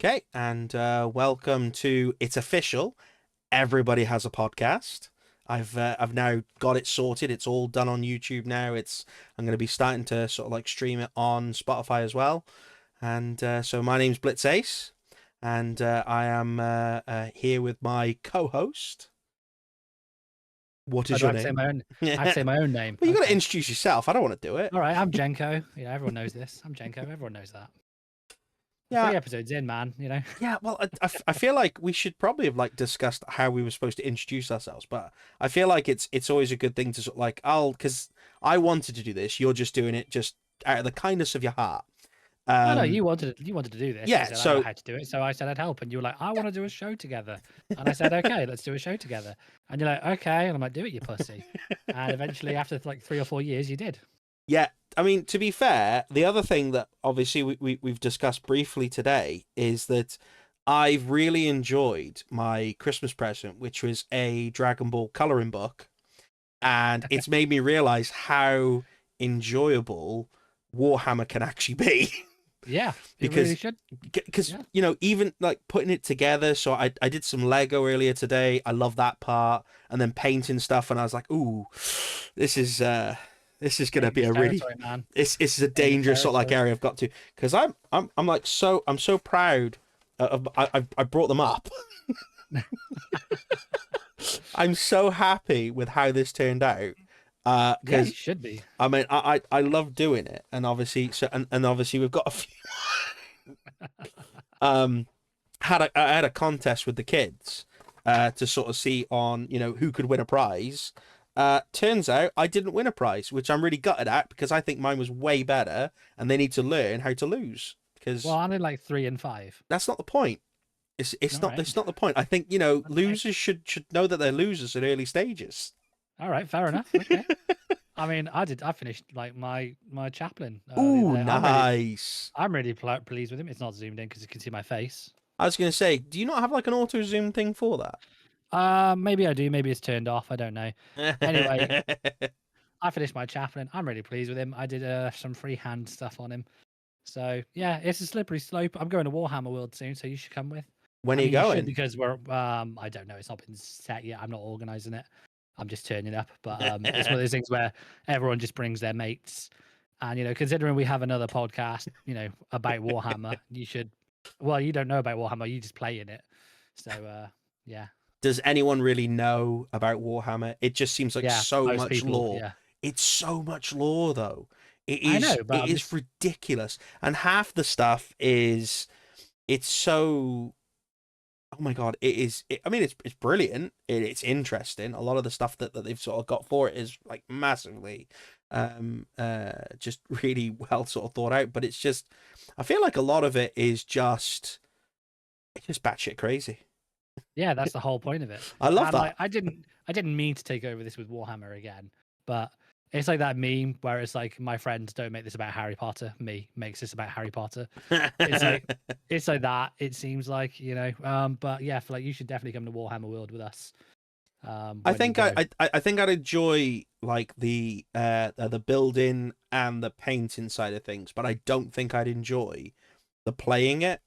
Okay, and welcome to It's Official. Everybody has a podcast. I've now got it sorted. It's all done on YouTube now. I'm going to be starting to sort of like stream it on Spotify as well. And so my name's Blitz Ace, and I am here with my co-host. What I is do your have to say name? my own. I have to Well, say my own name. you got to Okay. introduce yourself. I don't want to do it. All right. I'm Jenko. Yeah, everyone knows this. I'm Jenko. Everyone knows that. Yeah, 3 episodes in, man. yeah, well, I feel like we should probably have like discussed how we were supposed to introduce ourselves, but I feel like it's always a good thing to sort of like because I wanted to do this, you're just doing it just out of the kindness of your heart. Oh no, Um, you wanted to do this. You yeah, said I know so how to do it, so I said I'd help, and you were like, I want to do a show together, and I said, okay, let's do a show together, and you're like, okay, and I'm like, do it, you pussy, and eventually, after like 3 or 4 years, you did. yeah, I mean to be fair, the other thing that obviously we've discussed briefly today is that I've really enjoyed my Christmas present, which was a Dragon Ball coloring book, and it's made me realize how enjoyable Warhammer can actually be. Yeah, it really because should. Yeah. even like putting it together. So I did some Lego earlier today. I love that part, and then painting stuff, and I was like, ooh, this is gonna be Dangerous a really territory, man. it's a Dangerous dangerous sort of like territory. area I've got to, because I'm like I'm so proud of I brought them up. I'm so happy with how this turned out. Yeah, you Because should be. I mean, I love doing it, and obviously, and obviously, we've got a few. um, I had a contest with the kids, to sort of see on who could win a prize. Turns out I didn't win a prize, which I'm really gutted at because I think mine was way better, and they need to learn how to lose Well, because I'm in like 3 and 5. that's not the point. All Not right. it's not the point. I think Okay. losers should know that they're losers at early stages. All right, fair enough. Okay. I mean, I did. I finished like my chaplain the other Ooh, day. nice. I'm really pleased with him. It's not zoomed in because you can see my face. I was gonna say, do you not have like an auto zoom thing for Maybe I do. Maybe it's turned off. I don't know. Anyway, that? I finished my chaplain. I'm really pleased with him. I did some freehand stuff on him. So yeah, it's a slippery slope. I'm going to Warhammer World soon, so you should come with. When I are you mean, you should going? because we're. I don't know. It's not been set yet. I'm not organising it. I'm just turning up. But it's one of those things where everyone just brings their mates. And considering we have another podcast, about Warhammer, you should. Well, you don't know about Warhammer. You just play in it. So yeah, Does anyone really know about Warhammer? It just seems like yeah. so Most much people, lore. yeah. It's so much lore though. I know, but It I'm is just. ridiculous. And half the stuff is it's so oh my god, I mean it's brilliant. It's interesting. A lot of the stuff that they've sort of got for it is like massively just really well sort of thought out, but it's just I feel like a lot of it is just it's just batshit crazy. Yeah, that's the whole point of it. I love And like, that. I didn't mean to take over this with Warhammer again, but it's like that meme where it's like, my friends don't make this about Harry Potter. Me makes this about Harry Potter. It's like, it's like that. It seems like, But yeah, for like, you should definitely come to Warhammer World with us. I When you think go. I think I'd enjoy like the building and the painting side of things, but I don't think I'd enjoy the playing it.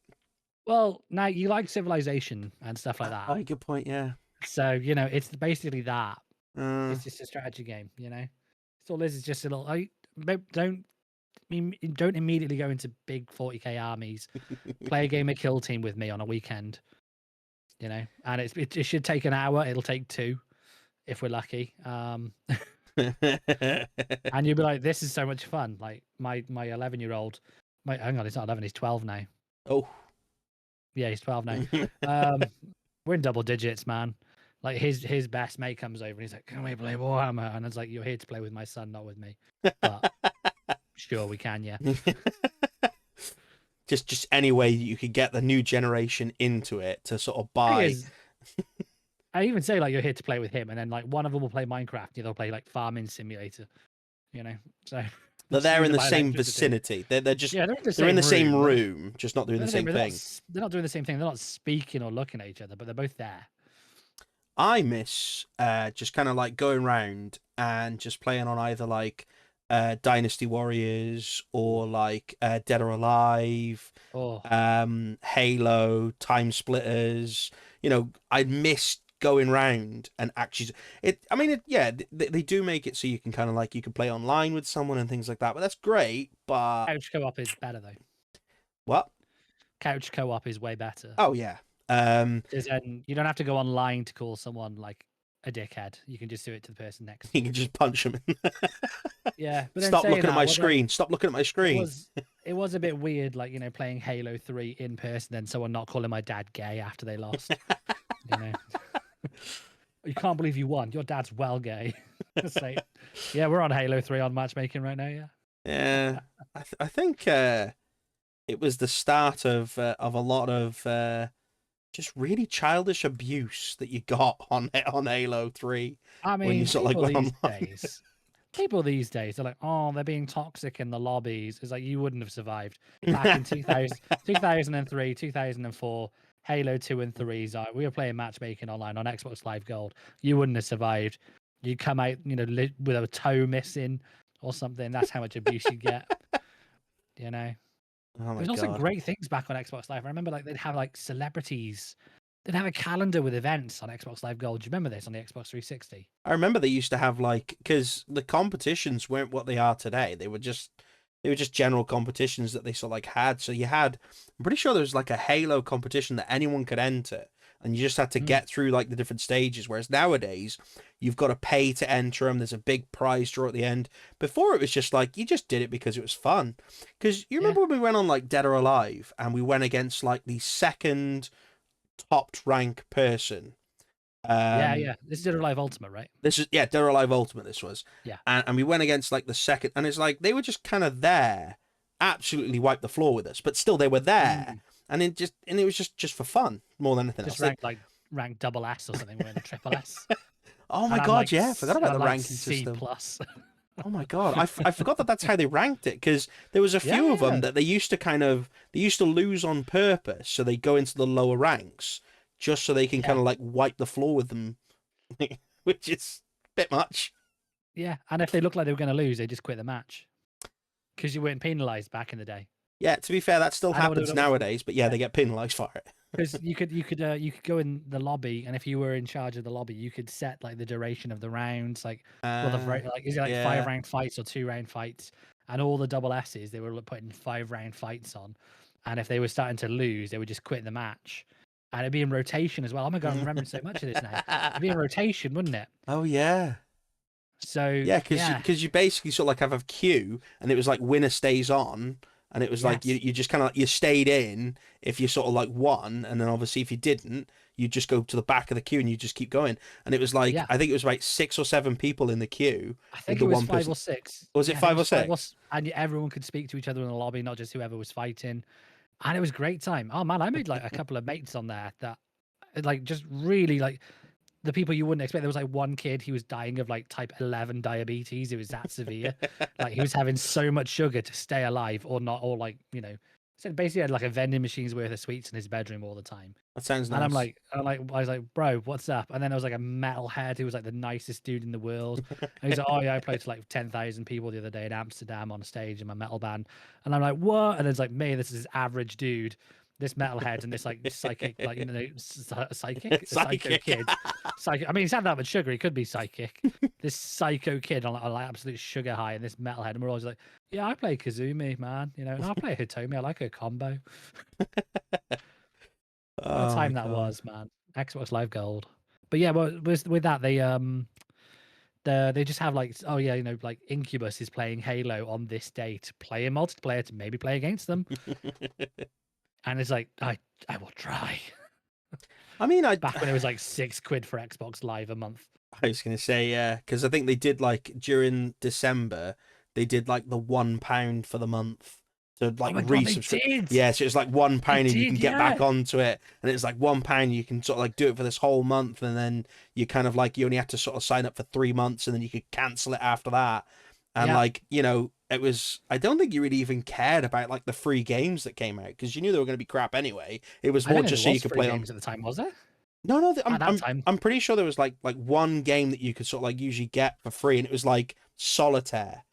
Well, now you like Civilization and stuff like that, Oh, good point. Yeah. so it's basically that. Uh, It's just a strategy game. It's all this is just a little. Don't don't immediately go into big 40k armies. Play a game of Kill Team with me on a weekend. And it should take an hour. It'll take two if we're lucky. And you'll be like, this is so much fun. Like my 11-year-old. Hang on, he's not 11. He's 12 now. oh. Yeah, he's 12 now. Um, we're in double digits, man. Like his best mate comes over and he's like, "Can we play Warhammer?" And it's like, "You're here to play with my son, not with me." But sure, we can. Yeah. Just any way you could get the new generation into it to sort of Thing buy. is, I even say like you're here to play with him, and then like one of them will play Minecraft, the other will play like Farming Simulator. So They're just there use in to the buy same electricity. vicinity. They're just Yeah, they're in the they're in same the same room. room, just not doing the same thing. They're not doing the same thing. They're not speaking or looking at each other, but they're both there. I miss just kind of like going around and just playing on either like Dynasty Warriors or like Dead or Alive, Oh, Halo, Time Splitters. You know, I missed going round and actually I mean yeah, they do make it so you can kind of like you can play online with someone and things like that, but that's great. But couch co-op is better though. what? Couch co-op is way better. Oh yeah. Because then you don't have to go online to call someone like a dickhead. You can just do it to the person next to You you. can just punch them. Yeah, but then Stop saying looking at that, my was screen. Stop looking at my it screen. was it was a bit weird, like, you know, playing Halo 3 in person, then someone not calling my dad gay after they lost. You know, you can't believe you won. Your dad's well gay. It's like, yeah, we're on Halo 3 on matchmaking right now. Yeah. Yeah, I think it was the start of a lot of just really childish abuse that you got on Halo 3 I when you mean, sort of like went online. people these days are like, oh, they're being toxic in the lobbies. It's like you wouldn't have survived back in 2000, 2003, 2004. Halo 2 and 3s. We were playing matchmaking online on Xbox Live Gold. You wouldn't have survived. You come out, you know, with a toe missing or something. That's how much abuse you get. You know. Oh my There's also God. great things back on Xbox Live. I remember like they'd have like celebrities. They'd have a calendar with events on Xbox Live Gold. Do you remember this on the Xbox 360? I remember they used to have like because the competitions weren't what they are today. They were just general competitions that they sort of like had. So you had, I'm pretty sure there was like a Halo competition that anyone could enter, and you just had to Mm, get through like the different stages. Whereas nowadays, you've got to pay to enter them. There's a big prize draw at the end. Before it was just like you just did it because it was fun. Because you yeah. remember when we went on like Dead or Alive and we went against like the second topped rank person. Yeah, Um, yeah. This is Dead or Alive Ultimate, right? this is yeah, Dead or Alive Ultimate. This was, Yeah. and we went against like the second, and it's like they were just kind of there, absolutely wiped the floor with us, but still they were there, Mm. and it was just for fun more than anything else. Just ranked double S or something. We're in a triple S, Oh my and God, yeah, I forgot And about I'm the like ranking C system. plus. Oh my God, I forgot that that's how they ranked it because there was a few of them Yeah, that they used to lose on purpose, so they go into the lower ranks just so they can kind yeah, of like wipe the floor with them, which is a bit much. yeah. And if they looked like they were going to lose, they just quit the match because you weren't penalized back in the day. Yeah, to be fair, that still I know what happens nowadays, but yeah, yeah. they get penalised for it. Because you could go in the lobby, and if you were in charge of the lobby, you could set like the duration of the rounds, like well like is it like Yeah. 5 round fights or 2 round fights, and all the double S's they were putting 5 round fights on, and if they were starting to lose, they would just quit the match, and it'd be in rotation as well. Oh my God, I'm remembering so much of this now. It'd be in rotation, wouldn't it? Oh yeah. So Yeah, because yeah, you basically sort of like have a queue, and it was like winner stays on, and it was like yes, you just kind of like, you stayed in if you sort of like won, and then obviously if you didn't, you just go to the back of the queue and you just keep going. And it was like yeah. I think it was about 6 or 7 people in the queue I with think the it was one five person. or six. Was it Yeah, I think it five or was six? and everyone could speak to each other in the lobby, not just whoever was fighting. And it was a great time. Oh man, I made like a couple of mates on there that like just really like the people you wouldn't expect. There was like one kid, he was dying of like type 11 diabetes. It was that severe. Like he was having so much sugar to stay alive or not, or like, you know, so basically had like a vending machine's worth of sweets in his bedroom all the time. That sounds And nice. I was like, bro, what's up? And then there was like a metalhead who was like the nicest dude in the world. And he's like, oh yeah, I played to like 10,000 people the other day in Amsterdam on a stage in my metal band. And I'm like, what? And it's like, me, this is average dude, this metalhead, and this like psychic, like, you know, psychic, a psycho Psychic. kid. Psycho. I mean, he's had that much sugar. He could be psychic. This psycho kid on like absolute sugar high, and this metalhead, and we're always like, yeah, I play Kazumi, man. You know, and I play Hitomi. I like her combo. What a Oh my time that God. was, man. Xbox Live Gold. But yeah, well, with that they just have like, oh yeah, you know, like Incubus is playing Halo on this date, play in multiplayer to maybe play against them, and it's like I will try. I mean, Back when it was like £6 for Xbox Live a month. I was gonna say yeah, because I think they did like during December, they did like the £1 for the month to Oh like my God, they resubscribe. did. Yeah, so it's like one They pound and you can did, get back yeah. onto it, and it's like £1 you can sort of like do it for this whole month, and then you kind of like you only have to sort of sign up for 3 months, and then you could cancel it after that. And Yeah. like you know, it was I don't think you really even cared about like the free games that came out because you knew they were going to be crap anyway. It was I more don't think just there so you was could free play on. games at the time, was there? No, no, At that time. I'm pretty sure there was like one game that you could sort of like usually get for free, and it was like Solitaire,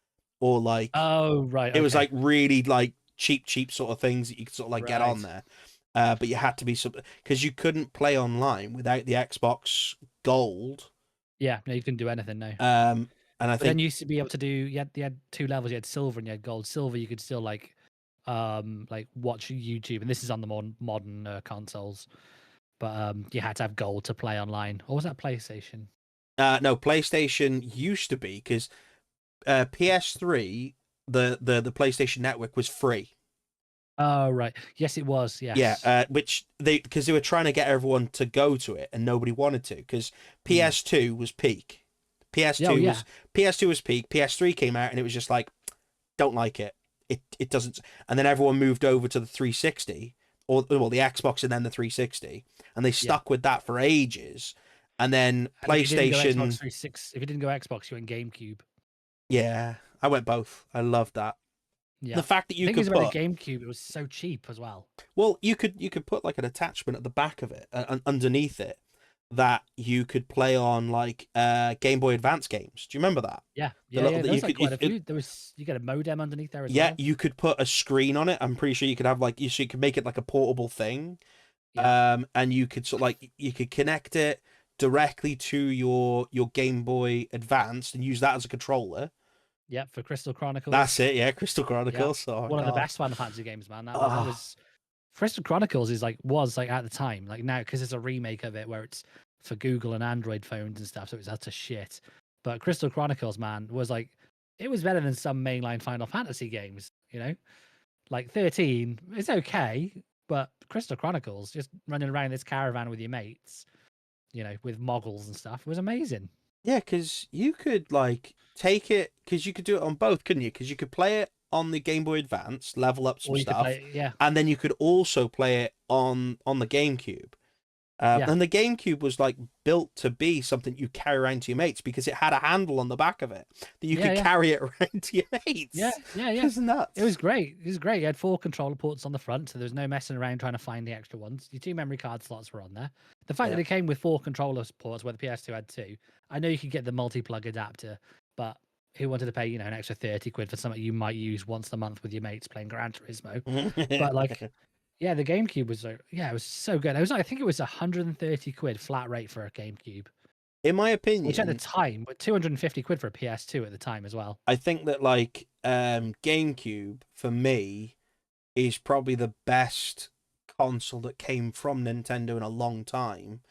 or like Oh, right. it was Okay. like really like cheap sort of things that you could sort of like get on Right. there. But you had to be because you couldn't play online without the Xbox Gold. Yeah. No, you couldn't do anything. No. Um, and I But then think you used to be able to do. You had two levels. You had silver and you had gold. Silver, you could still like watch YouTube, and this is on the more modern consoles. But you had to have gold to play online. Or was that PlayStation? no, PlayStation used to be because PS3, the PlayStation Network was free. Oh, right. Yes, it was. Yeah, Yes. which they were trying to get everyone to go to it, and nobody wanted to because Mm. PS2 was peak. Yeah, oh, PS2 yeah. was PS2 was peak. PS3 came out, and it was just like, don't like it. It doesn't. And then everyone moved over to the 360, or well, the Xbox, and then the 360, and they Yeah. stuck with that for ages. And then And if you didn't go Xbox PlayStation, 360, if you didn't go Xbox, you went GameCube. yeah, I went both. I loved that. The Yeah. fact that The you thing is could about the put GameCube, it was so cheap as well. well, you could put like an attachment at the back of it, underneath it, that you could play on like Game Boy Advance games. Do you remember that? Yeah. The Yeah, little yeah. that There you was like could quite a few. There was you get a modem underneath there as yeah, well. you could put a screen on it. I'm pretty sure you could have like you could make it like a portable thing. Yeah. And you could sort of like you could connect it directly to your Game Boy Advance and use that as a controller. Yeah, for Crystal That's Chronicles. it, yeah, Crystal Yeah. Chronicles. Oh One of the god. best Final Fantasy games, man. That Ah, was Crystal Chronicles is like was like at the time, like now because it's a remake of it where it's for Google and Android phones and stuff, so it's utter shit. But Crystal Chronicles, man, was like it was better than some mainline Final Fantasy games, you know? Like 13, it's okay, but Crystal Chronicles, just running around this caravan with your mates, with moggles and stuff, was amazing. yeah, because you could like take it because you could do it on both, couldn't you? Because you could play it on the Game Boy Advance, level up some Or you could stuff, play, yeah, and then you could also play it on the GameCube. yeah, And the GameCube was like built to be something you carry around to your mates because it had a handle on the back of it that you yeah, could yeah, carry it around to your yeah, mates. yeah, It yeah. was It was nuts. great. It was great. You had 4 controller ports on the front, so there was no messing around trying to find the extra ones. Your 2 memory card slots were on there. The fact that Yeah. it came with 4 controller ports, where the PS2 had 2, I know you could get the multi-plug adapter, but who wanted to pay, an extra 30 quid for something you might use once a month with your mates playing Gran Turismo? But like, yeah, the GameCube was yeah, it was so good. It was I think it was 130 quid flat rate for a GameCube, In my which at the opinion, time, but 250 quid for a PS2 at the time as well. I think that like GameCube for me is probably the best console that came from Nintendo in a long time.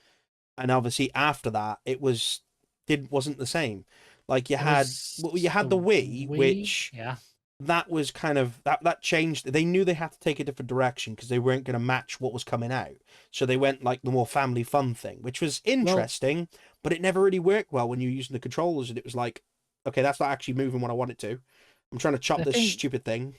And obviously after that it wasn't the same. Like There you was had the the Wii, Wii, which yeah. that was kind of that changed. They knew they had to take a different direction because they weren't going to match what was coming out. So they went like the more family fun thing, which was Well, interesting, but it never really worked well when you were using the controllers and it was like, okay, that's not actually moving what I want it to. I'm trying to chop the this thing stupid thing.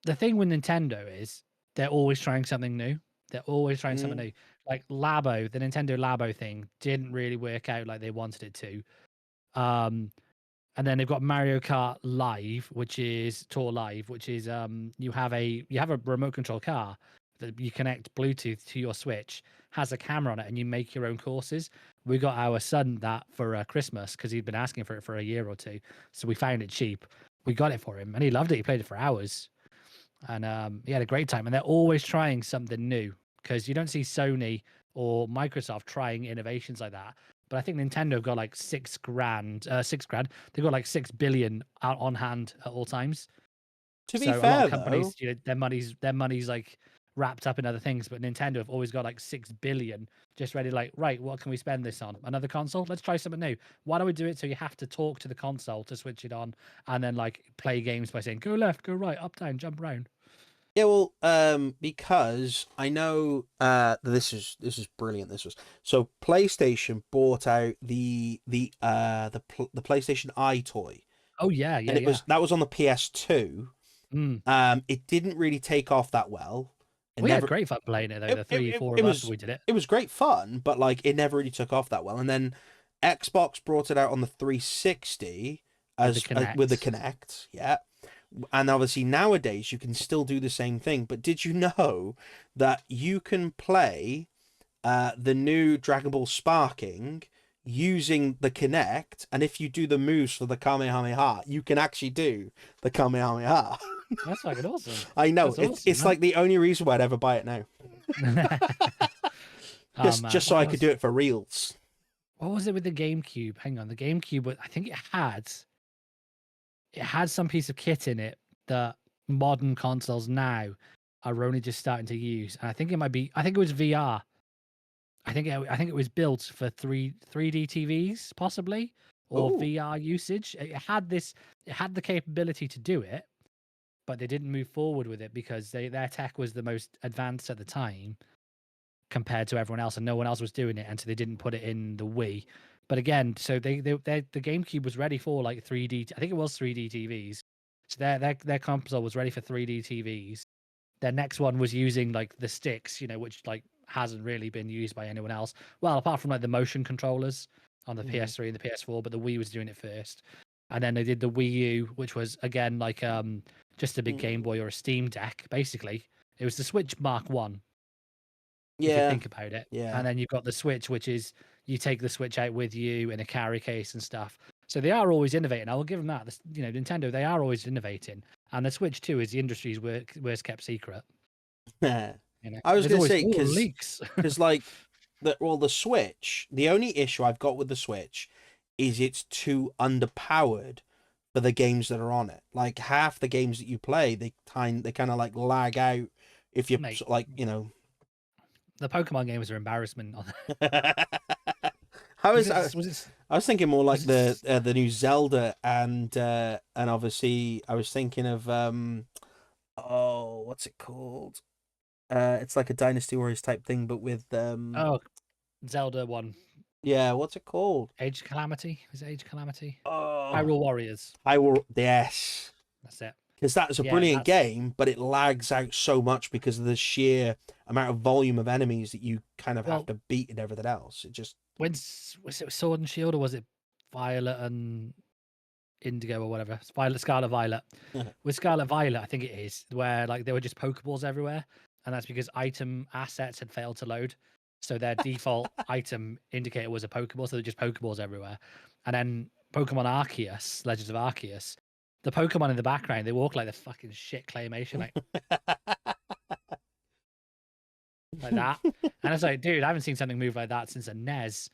the thing with Nintendo is they're always trying something new. They're always trying something Mm. new. Like Labo, the Nintendo Labo thing didn't really work out like they wanted it to. Um, and then they've got Mario Kart Live, which is Tour Live, which is you have a remote control car that you connect Bluetooth to your Switch, has a camera on it, and you make your own courses. We got our son that for Christmas because he'd been asking for it for a year or two, so we found it cheap. We got it for him, and he loved it. He played it for hours, and he had a great time. And they're always trying something new because you don't see Sony or Microsoft trying innovations like that. But I think Nintendo have got like 6 grand, 6 grand. They've got like 6 billion out on hand at all times. To be So a lot of fair though, companies, their money's like wrapped up in other things. But Nintendo have always got like 6 billion just ready. Like, right, what can we spend this on? Another console? Let's try something new. Why don't we do it so you have to talk to the console to switch it on, and then like play games by saying go left, go right, up, down, jump around. yeah, well, because I know this is brilliant. This was so PlayStation bought out the PlayStation Eye toy, Oh yeah, and yeah, it yeah. was that was on the PS2. Mm. It didn't really take off that well. It We had never great fun playing it though. it The it, three, it, four it of us, was we did it it was great fun, but like it never really took off that well. And then Xbox brought it out on the 360 with the with the Connect. Kinect, yeah. And obviously nowadays you can still do the same thing. But did you know that you can play the new Dragon Ball Sparking using the Kinect, and if you do the moves for the Kamehameha, you can actually do the Kamehameha. That's fucking awesome. I know That's awesome, it's man. like the only reason why I'd ever buy it now, Oh man, just so I could do it for reals. what was it with the GameCube? Hang on, the GameCube. I think it had some piece of kit in it that modern consoles now are only just starting to use. And I think it might be. I think it was VR. I think it was built for 3D TVs possibly, or Oh, VR usage. It had this. It had the capability to do it, but they didn't move forward with it because their tech was the most advanced at the time compared to everyone else, and no one else was doing it, and so they didn't put it in the Wii. But again, so the GameCube was ready for like 3D. I think it was 3D TVs. So their console was ready for 3D TVs. Their next one was using like the sticks, which like hasn't really been used by anyone else. Well, apart from like the motion controllers on the mm, PS3 and the PS4, but the Wii was doing it first. And then they did the Wii U, which was again like just a big Game mm. Boy or a Steam Deck, basically. It was the Switch Mark One, if you Yeah, think about it. yeah. And then you've got the Switch, which is you take the Switch out with you in a carry case and stuff. So they are always innovating. I will give them that. Nintendo, they are always innovating. And the Switch 2 is the industry's worst kept secret. I was There's gonna always say leaks. because like the Switch. The only issue I've got with the Switch is it's too underpowered for the games that are on it. Like half the games that you play, they kind of like lag out if you're Mate, like the Pokemon games are embarrassment. I Was was it? I, Was it? I was thinking more like Was it? the new Zelda and obviously I was thinking of oh, what's it called? It's like a Dynasty Warriors type thing, but with Oh, Zelda one. yeah, what's it called? Age Calamity. Was it Age Calamity? Oh, Hyrule Warriors. I will, yes, That's it. because that's a Yeah, brilliant that's game, but it lags out so much because of the sheer amount of volume of enemies that you kind of have well. to beat and everything else. It just Was it Sword and Shield or was it Violet and Indigo or whatever? It's Violet, Scarlet, Violet. With Scarlet Violet, I think it is where like there were just Pokeballs everywhere, and that's because item assets had failed to load. So their default item indicator was a Pokeball, so they're just Pokeballs everywhere. And then Pokemon Arceus, Legends of Arceus, the Pokemon in the background, they walk like the fucking shit claymation, like that. And it's like, dude, I haven't seen something move like that since a NES.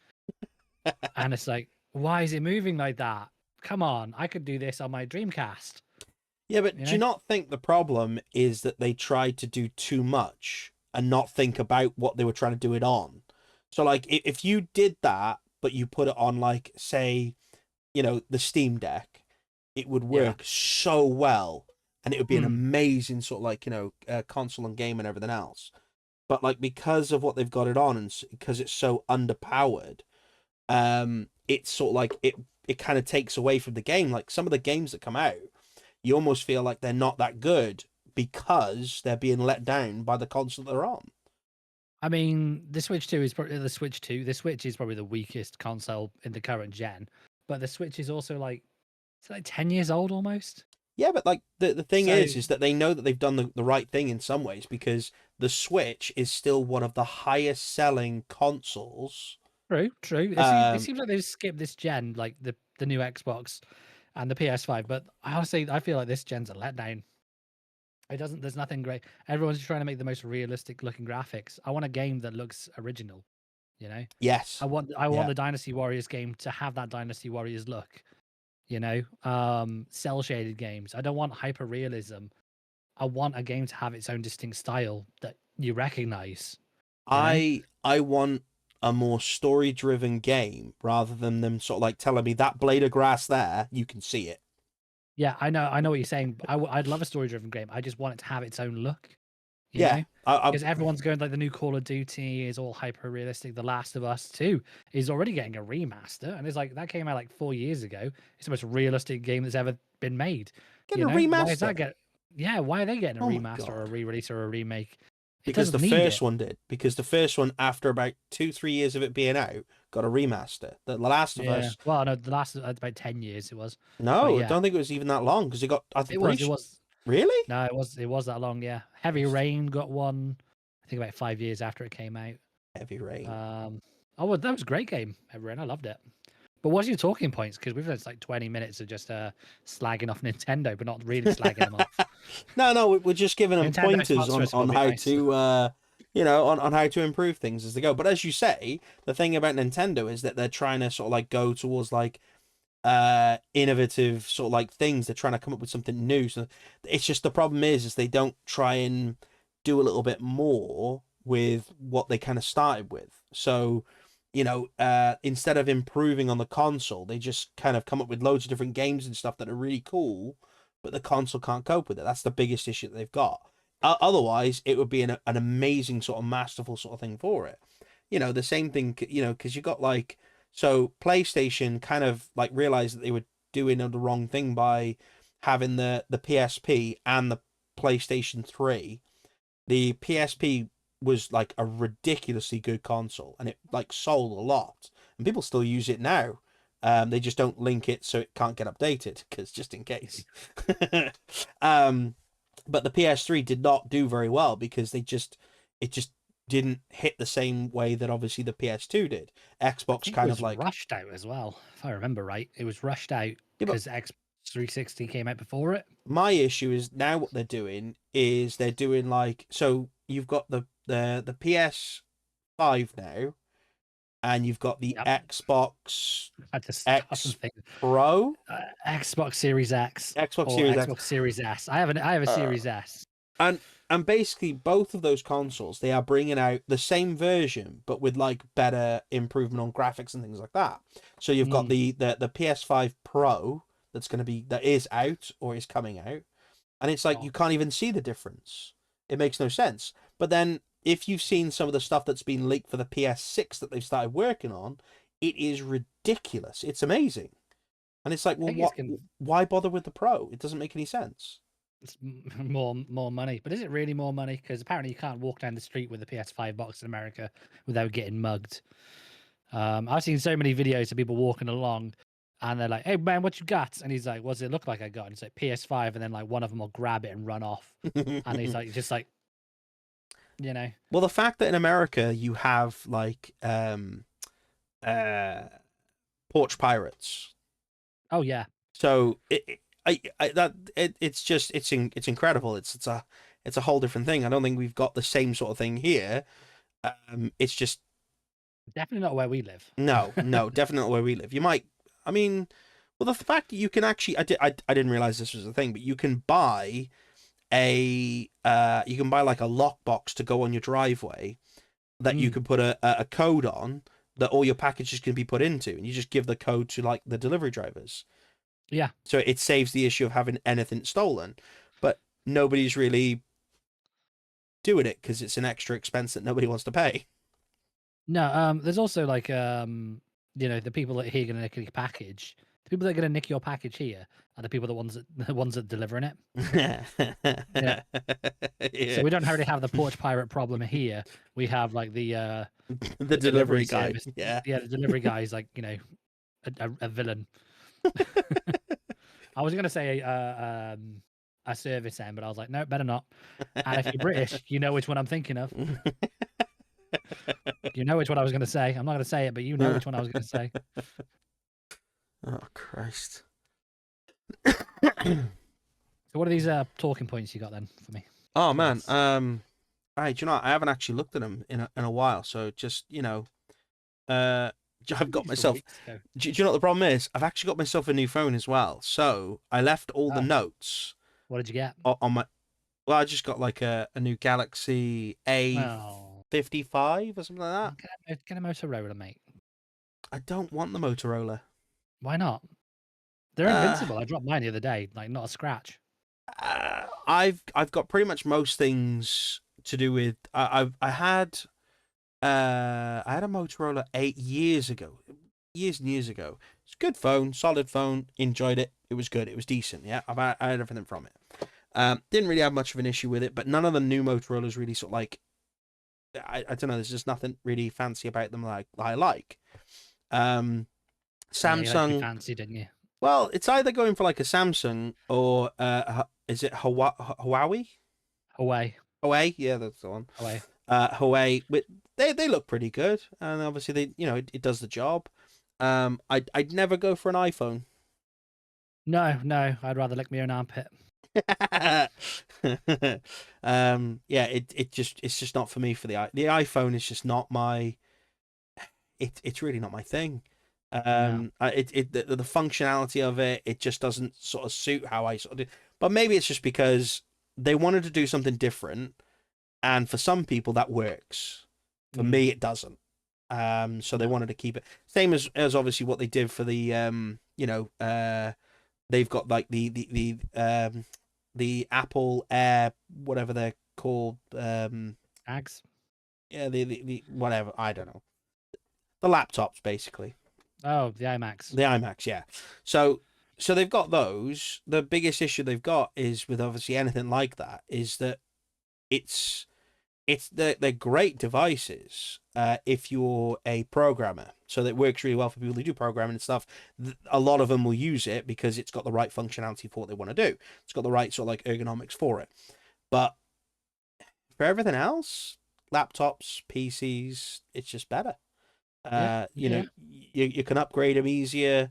And it's like, why is it moving like that? Come on, I could do this on my Dreamcast. yeah, but You do you know? not think the problem is that they tried to do too much and not think about what they were trying to do it on? So like if you did that, but you put it on like say the Steam Deck, it would Yeah. work so well, and it would be an Mm. amazing sort of like console and game and everything else. But like because of what they've got it on, and because it's so underpowered, it's sort of like it kind of takes away from the game. Like some of the games that come out, you almost feel like they're not that good because they're being let down by the console they're on. I mean, the Switch 2 is probably the Switch 2. The Switch is probably the weakest console in the current gen, but the Switch is also like it's like 10 years old almost. Yeah, but like the thing So is that they know that they've done the right thing in some ways because the Switch is still one of the highest selling consoles. true. It Um, seems like they've skipped this gen, like the new Xbox and the PS5. But honestly, I feel like this gen's a letdown. It doesn't. There's nothing great. Everyone's just trying to make the most realistic looking graphics. I want a game that looks original. You know, yes, I want yeah, the Dynasty Warriors game to have that Dynasty Warriors look. Cell shaded games. I don't want hyper realism. I want a game to have its own distinct style that you recognize. You know. I want a more story driven game rather than them sort of like telling me that blade of grass there, you can see it. Yeah, I know what you're saying. But I'd love a story driven game. I just want it to have its own look. You Yeah, know. Because everyone's going like the new Call of Duty is all hyper realistic. The Last of Us 2 is already getting a remaster, and it's like that came out like 4 years ago. It's the most realistic game that's ever been made. getting a Why is that remaster. get? Yeah, why are they getting a Oh my remaster or a god. re-release or a remake? It Because the doesn't need first it. one did. Because the first one, after about 2-3 years of it being out, got a remaster. The Last of Yeah. Us. Well, no, the last about 10 years it was, but No, I yeah, don't think it was even that long because it got. I'm it pretty was. It was. really. No, it was that long. Yeah, Heavy Yes. Rain got one. I think about 5 years after it came out. Heavy Rain. Um, Oh, well, that was a great game, everyone. I loved it. But what's your talking points? Because we've had like 20 minutes of just slagging off Nintendo, but not really slagging them off. No, we're just giving them Nintendo pointers sponsor us, will on be how nice. to, on how to improve things as they go. But as you say, the thing about Nintendo is that they're trying to sort of like go towards like innovative sort of like things. They're trying to come up with something new. So it's just the problem is they don't try and do a little bit more with what they kind of started with. So, instead of improving on the console, they just kind of come up with loads of different games and stuff that are really cool, but the console can't cope with it. That's the biggest issue that they've got. Otherwise, it would be an amazing sort of masterful sort of thing for it. The same thing, because you got like, so PlayStation kind of like realized that they were doing the wrong thing by having the PSP and the PlayStation 3. The PSP was like a ridiculously good console and it like sold a lot and people still use it now. They just don't link it so it can't get updated because just in case. um, but the PS3 did not do very well because it just didn't hit the same way that obviously the PS2 did. I Xbox think it kind of was like, rushed out as well, if I remember right. It was rushed out yeah, but because Xbox 360 came out before it. my issue is now what they're doing is they're doing like, so you've got the PS5 now, and you've got the Yep. Xbox I had to stop and X think. Pro, Xbox Series X Xbox or Series X, Xbox Series S. I have a uh, Series S. and basically both of those consoles they are bringing out the same version but with like better improvement on graphics and things like that. So you've got Mm. the PS5 Pro that is out or is coming out, and it's like Oh, you can't even see the difference. It makes no sense. But then if you've seen some of the stuff that's been leaked for the PS6 that they've started working on, it is ridiculous. It's amazing. And it's like, I well, think what? Why bother with the Pro? It doesn't make any sense. it's more money. But is it really more money? Because apparently you can't walk down the street with a PS5 box in America without getting mugged. I've seen so many videos of people walking along and they're like, "Hey man, what you got?" And he's like, "What does it look like I got?" And it's like PS5, and then like one of them will grab it and run off, and he's like, just like, you know, Well, the fact that in America you have like uh porch pirates, oh yeah, so it's incredible. It's a whole different thing. I don't think we've got the same sort of thing here. It's just definitely not where we live. no, definitely not where we live. You might, I mean, well, the fact that you can actually, I didn't realize this was a thing, but you can buy you can buy like a lockbox to go on your driveway that you Mm, can put a code on that all your packages can be put into, and you just give the code to like the delivery drivers. yeah, So it saves the issue of having anything stolen, but nobody's really doing it because it's an extra expense that nobody wants to pay. no. There's also like the people that here are gonna nick your package. The people that are gonna nick your package here are the people the ones that delivering it. Yeah. So Yeah, we don't already have the porch pirate problem here. We have like the the delivery delivery guy. service. Yeah. Yeah, the delivery guy is like a villain. I was gonna say a service end, but I was like, no, better not. And if you're British, you know which one I'm thinking of. You know which one I was gonna say. I'm not gonna say it, but you know which one I was gonna say. Oh Christ. So what are these talking points you got then for me? Oh man. Points. Hey, do you know what? I haven't actually looked at them in a while, so just uh, I've got These were myself. weeks ago. Do you know what the problem is? I've actually got myself a new phone as well. So I left all the Oh, notes what did you get? on my. Well, I just got like a new Galaxy Oh, A55 or something like that. get a Motorola, mate. I don't want the Motorola. Why not? They're Uh, invincible. I dropped mine the other day, like not a scratch. I've got pretty much most things to do with. I had a Motorola 8 years ago, years and years ago. It's a good phone, solid phone. Enjoyed it. It was good. It was decent. Yeah, I had everything from it. Didn't really have much of an issue with it, but none of the new Motorola's really sort of like. I don't know. There's just nothing really fancy about them like I like. Um, Yeah, you like to be Samsung. fancy, didn't you? Well, it's either going for like a Samsung or is it Huawei? Away, Huawei, yeah, that's the one. away. Huawei. they look pretty good, and obviously it does the job. I'd never go for an iPhone. No, no, I'd rather lick my own armpit. Yeah, it's just not for me. For the iPhone is just not my. It's really not my thing. No. The functionality of it just doesn't sort of suit how I sort of do. But maybe it's just because they wanted to do something different, and for some people that works. For Mm. me, it doesn't. So they wanted to keep it same as obviously what they did for the they've got like the Apple Air, whatever they're called. Ags. Yeah, the whatever, I don't know. The laptops, basically. Oh, the iMacs. The iMacs, yeah. So they've got those. The biggest issue they've got is with obviously anything like that is that it's they're great devices if you're a programmer. So that works really well for people who do programming and stuff. A lot of them will use it because it's got the right functionality for what they want to do. It's got the right sort of like ergonomics for it. But for everything else, laptops, PCs, it's just better. Yeah, You know, yeah. you can upgrade them easier.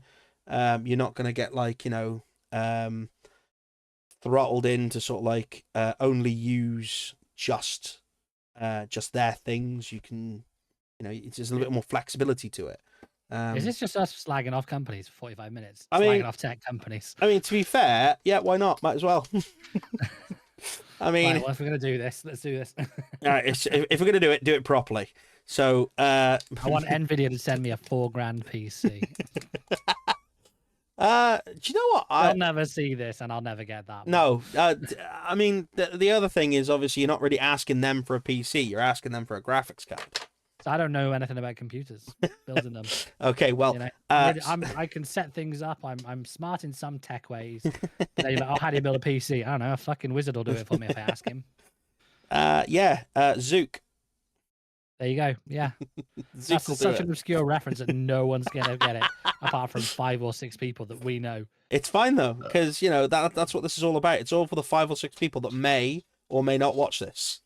You're not going to get like, throttled in to sort of like only use just their things. You can, it's just a little bit more flexibility to it. Is this just us slagging off companies for 45 minutes? I Slagging mean, off tech companies. to be fair, yeah, why not? Might as well. I Right, mean, well, if we're going to do this, let's do this. if we're gonna do it properly. So, I want Nvidia to send me a $4,000 PC. do you know what? I'll never see this, and I'll never get that. No, I mean the other thing is obviously you're not really asking them for a PC. You're asking them for a graphics card. So I don't know anything about computers, building them. Okay, well, I can set things up. I'm smart in some tech ways. Then you're like, oh, how do you build a PC? I don't know. A fucking wizard will do it for me if I ask him. yeah, Zook. There you go. Yeah, Zook that's such an obscure reference that no one's gonna get it apart from 5 or 6 people that we know. It's fine though, because that's what this is all about. It's all for the 5 or 6 people that may or may not watch this.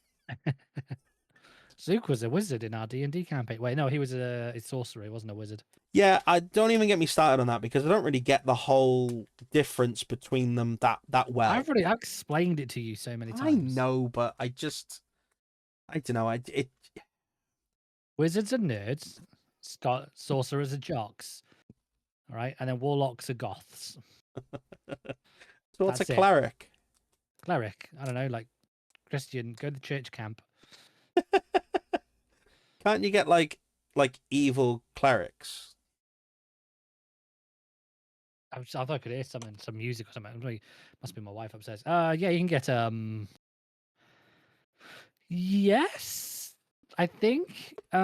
Zook was a wizard in our D&D campaign. Wait, no, he was a sorcerer. He wasn't a wizard. Yeah, I don't even get me started on that because I don't really get the whole difference between them that well. I've explained it to you so many times. I know, but I don't know. Wizards are nerds. Sorcerers are jocks. All right, and then warlocks are goths. So what's That's a it. cleric? Cleric. I don't know, like Christian. Go to church camp. Can't you get like evil clerics? I thought I could hear something, some music or something. Must be my wife upstairs. Yeah, you can get yes, I think you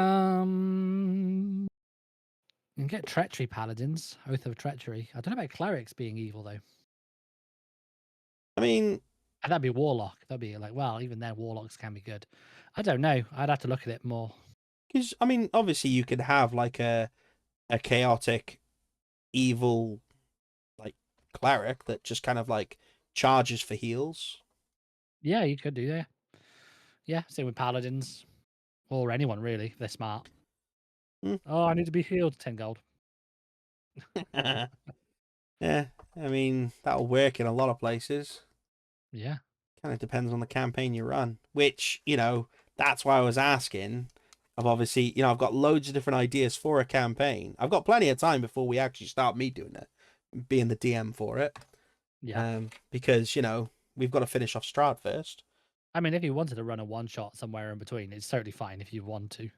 can get treachery paladins, oath of treachery. I don't know about clerics being evil though. I mean, that'd be warlock. That'd be like, well, even their warlocks can be good. I don't know. I'd have to look at it more. because I mean, obviously you could have like a chaotic, evil, like cleric that just kind of like charges for heals. Yeah, you could do that. Yeah, same with paladins or anyone really. If they're smart. Oh, I need to be healed. 10 gold. Yeah, I mean that'll work in a lot of places. Yeah. Kind of depends on the campaign you run, which that's why I was asking. I've obviously I've got loads of different ideas for a campaign. I've got plenty of time before we actually start me doing it, being the DM for it. Yeah. Because we've got to finish off Strahd first. I mean, if you wanted to run a one shot somewhere in between, it's totally fine if you want to.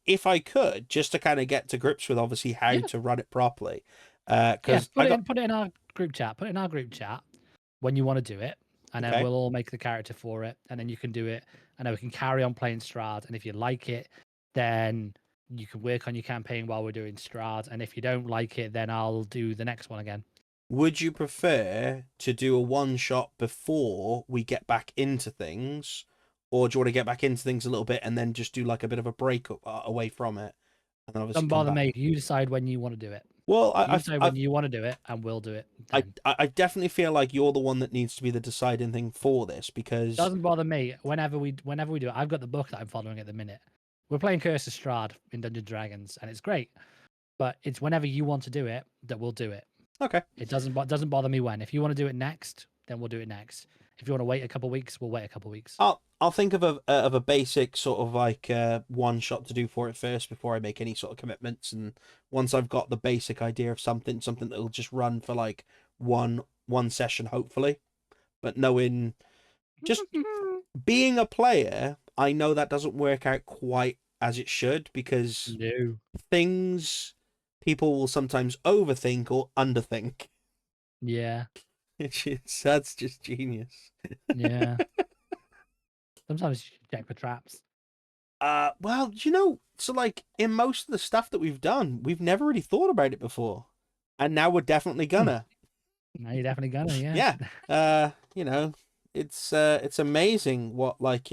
If I could, just to kind of get to grips with obviously how to run it properly. Because put it in our group chat. Put it in our group chat when you want to do it, and then we'll all make the character for it, and then you can do it, and then we can carry on playing Strahd. And if you like it, then you can work on your campaign while we're doing Strahd. And if you don't like it, then I'll do the next one again. Would you prefer to do a one shot before we get back into things, or do you want to get back into things a little bit and then just do like a bit of a break away from it? And then obviously don't bother me. You decide when you want to do it. Well, you decide when you want to do it, and we'll do it. I definitely feel like you're the one that needs to be the deciding thing for this because it doesn't bother me. Whenever we do it, I've got the book that I'm following at the minute. We're playing Curse of Strahd in Dungeons and Dragons, and it's great. But it's whenever you want to do it that we'll do it. Okay. It doesn't bother me when. If you want to do it next, then we'll do it next. If you want to wait a couple of weeks, we'll wait a couple of weeks. I'll think of a basic sort of like one shot to do for it first before I make any sort of commitments. And once I've got the basic idea of something that'll just run for like one session, hopefully. But knowing, just being a player, I know that doesn't work out quite as it should, because No. things people will sometimes overthink or underthink. Yeah. That's just genius. Yeah. Sometimes you should check for traps. Well, so like in most of the stuff that we've done, we've never really thought about it before, and now we're definitely gonna. Now you're definitely gonna, yeah. Yeah. It's amazing what, like,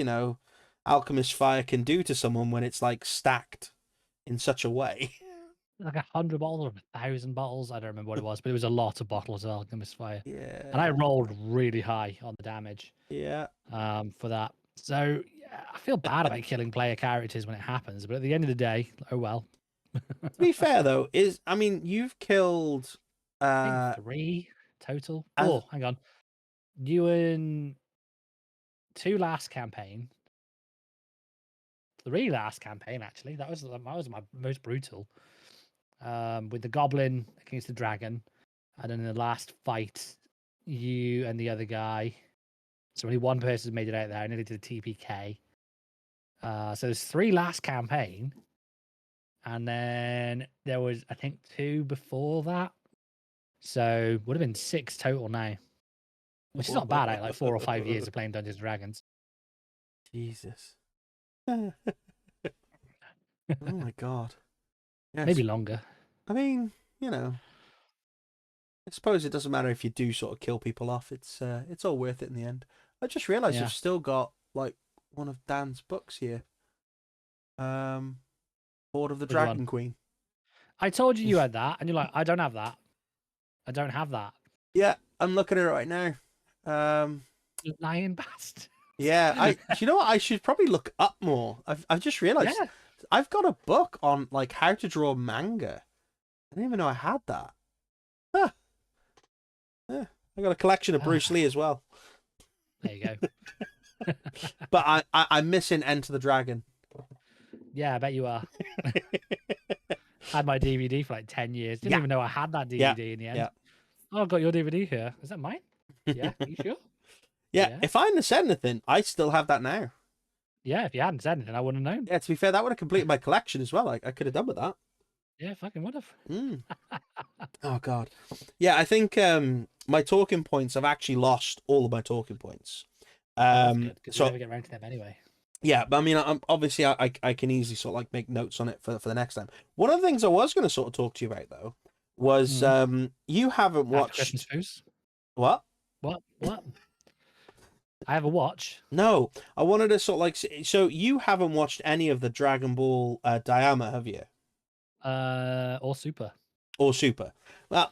alchemist fire can do to someone when it's like stacked in such a way. Like 100 bottles or 1,000 bottles. I don't remember what it was, but it was a lot of bottles of alchemist fire. Yeah. And I rolled really high on the damage. Yeah. For that. So yeah, I feel bad about killing player characters when it happens, but at the end of the day, oh well. To be fair though, you've killed I think 3 total. as- 4. Hang on. You and 2 last campaign. 3 last campaign actually. That was my most brutal. With the goblin against the dragon, and then in the last fight, you and the other guy. So only one person made it out there. I nearly did a TPK. So there's 3 last campaign, and then there was, I think, 2 before that. So would have been 6 total now, which is not bad. Like 4 or 5 years of playing Dungeons and Dragons. Jesus. Oh my god. Yes. Maybe longer. I mean, I suppose it doesn't matter if you do sort of kill people off. It's all worth it in the end. I just realised Yeah. I've still got like one of Dan's books here. Horde of the Which one? Dragon Queen. I told you had that, and you're like, I don't have that. I don't have that. Yeah, I'm looking at it right now. You lying bastard. Yeah, you know what? I should probably look up more. I've just realised Yeah. I've got a book on like how to draw manga. I didn't even know I had that. Huh. Yeah, I got a collection of Bruce Lee as well. There you go. But I'm missing Enter the Dragon. Yeah, I bet you are. Had my DVD for like 10 years. Didn't Yeah. even know I had that DVD in the end. Yeah. Oh, I've got your DVD here. Is that mine? Yeah, are you sure? Yeah, Yeah. if I hadn't said anything, I still have that now. Yeah, if you hadn't said anything, I wouldn't have known. Yeah, to be fair, that would have completed my collection as well. I could have done with that. Yeah, fucking would have. Mm. Oh god. Yeah, I think my talking points, I've actually lost all of my talking points. That's good, because so we never get around to them anyway. yeah, but I mean, I'm obviously I can easily sort of like make notes on it for the next time. One of the things I was going to sort of talk to you about though was you haven't After watched Christmas Foos. what? What? I have a watch. No, I wanted to sort of like, so you haven't watched any of the Dragon Ball Diama, have you? Or Super. Or Super? Well,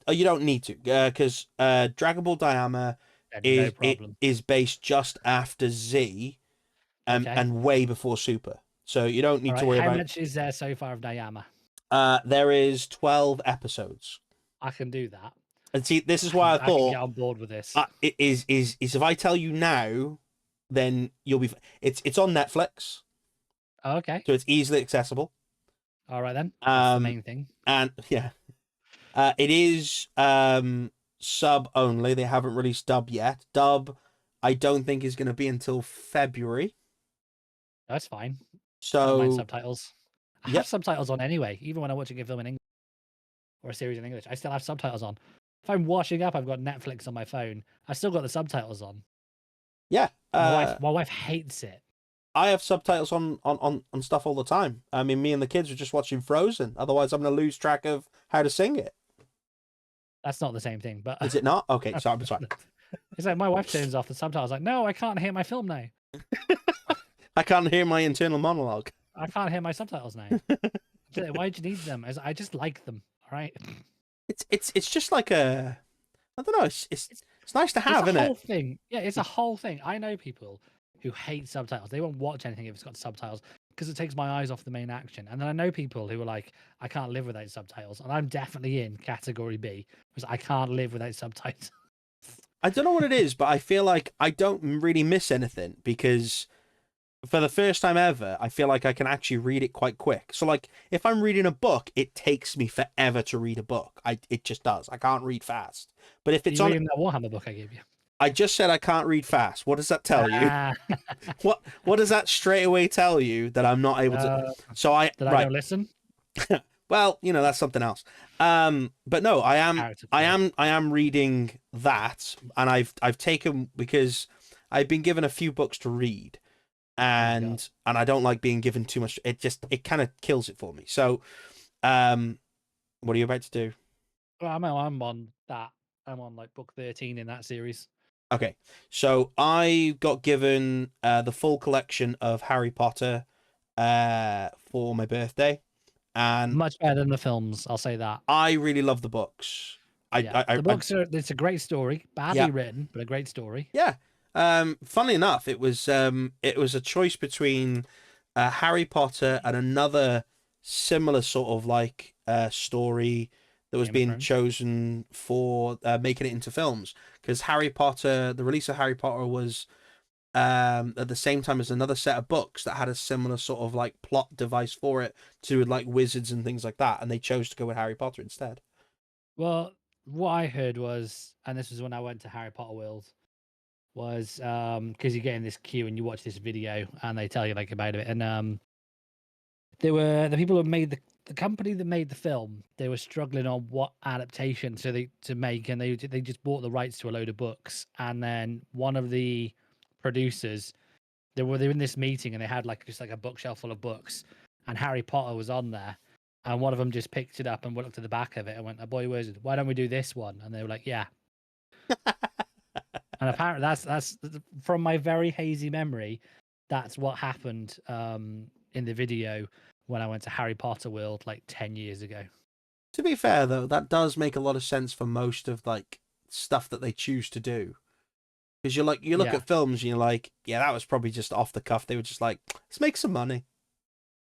you don't need to, because Dragon Ball Diama No problem. is based just after Z, Okay. and way before Super, so you don't need to worry How about. much is there so far of Diama? There is 12 episodes, I can do that. and see, this is why I can thought get on board with this. it is if I tell you now, then you'll be. It's on Netflix, Okay. so it's easily accessible. All right then. That's the main thing. And yeah, it is sub only. They haven't released dub yet. Dub, I don't think is going to be until February. That's fine. I So don't mind subtitles. I Yep. have subtitles on anyway, even when I'm watching a film in English or a series in English. I still have subtitles on. If I'm washing up, I've got Netflix on my phone. I've still got the subtitles on. yeah, My wife hates it. I have subtitles on stuff all the time. I mean, me and the kids are just watching Frozen. Otherwise, I'm going to lose track of how to sing it. That's not the same thing, but Is it not? Okay, sorry. it's like my wife turns off the subtitles. Like, no, I can't hear my film now. I can't hear my internal monologue. I can't hear my subtitles now. Why do you need them? I just like them. All right. It's just like I don't know. It's nice to have, It's a isn't whole it? thing. Yeah, it's a whole thing. I know people who hate subtitles. They won't watch anything if it's got subtitles. because it takes my eyes off the main action. And then I know people who are like, I can't live without subtitles, and I'm definitely in category B because I can't live without subtitles. I don't know what it is, but I feel like I don't really miss anything because for the first time ever, I feel like I can actually read it quite quick. So like if I'm reading a book, it takes me forever to read a book. It just does. I can't read fast. But if Are it's you on, reading that Warhammer book I gave you? I just said I can't read fast. What does that tell you? Ah, What does that straight away tell you that I'm not able to? uh, So I that I right. don't listen. Well, that's something else. But no, Character flaw. I am reading that, and I've taken because I've been given a few books to read, Oh god. and I don't like being given too much. It kind of kills it for me. So, um, what are you about to do? Well, I'm on that. I'm on like book 13 in that series. Okay, so I got given the full collection of Harry Potter for my birthday, and Much better than the films, I'll say that. I really love the books. Yeah. The I books are it's a great story, yeah. badly written, but a great story. Yeah. Funnily enough, it was a choice between Harry Potter and another similar sort of like story that was Game of being Thrones. chosen for making it into films because Harry Potter, the release of Harry Potter was at the same time as another set of books that had a similar sort of like plot device for it to do with like wizards and things like that, and they chose to go with Harry Potter instead. Well, what I heard was, and this was when I went to Harry Potter World, was because you get in this queue and you watch this video and they tell you like about it. And they were the people who made the company that made the film, they were struggling on what adaptation to make, and they just bought the rights to a load of books. And then one of the producers, they were in this meeting and they had like just like a bookshelf full of books, and Harry Potter was on there. And one of them just picked it up and looked at the back of it and went, "A boy wizard, why don't we do this one?" And they were like, "Yeah." And apparently, that's from my very hazy memory. That's what happened in the video when I went to Harry Potter World like 10 years ago. To be fair though, that does make a lot of sense for most of like stuff that they choose to do. Because you look Yeah, at films and you're like, yeah, that was probably just off the cuff. They were just like, let's make some money.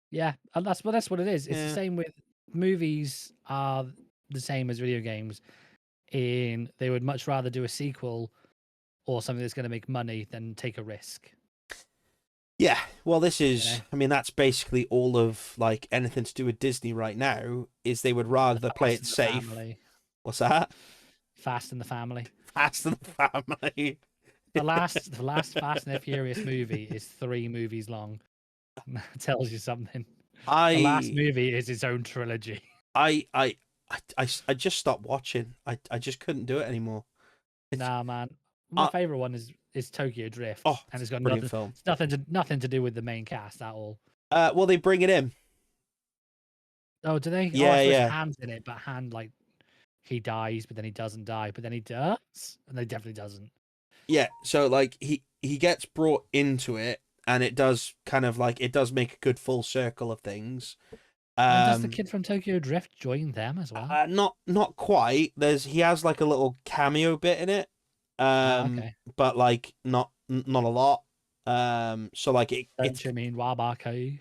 yeah, and that's what it is. It's the Yeah. same with movies. Are the same as video games. In they would much rather do a sequel or something that's going to make money than take a risk. Yeah. Well, You know, I mean, that's basically all of like anything to do with Disney right now is they would rather the play Fast it and the safe. Family, What's that? Fast and the Family. Fast and the Family. The last Fast and the Furious movie is 3 movies long. That tells you something. The last I, movie is its own trilogy. I, I, I just stopped watching. I just couldn't do it anymore. It's, Nah, man. My uh, favorite one is Tokyo Drift, oh, and it's it's a got brilliant nothing. film. It's nothing to do with the main cast at all. Well, they bring it in. Oh, do they? Oh, I Yeah, suppose yeah. Hand's in it, but Hand like he dies, but then he doesn't die, but then he does, and he definitely doesn't. Yeah, so like he gets brought into it, and it does kind of like it does make a good full circle of things. And does the Um, kid from Tokyo Drift join them as well? not quite. He has like a little cameo bit in it, Oh, okay. but like not a lot. So like it's Don't you mean Wabako?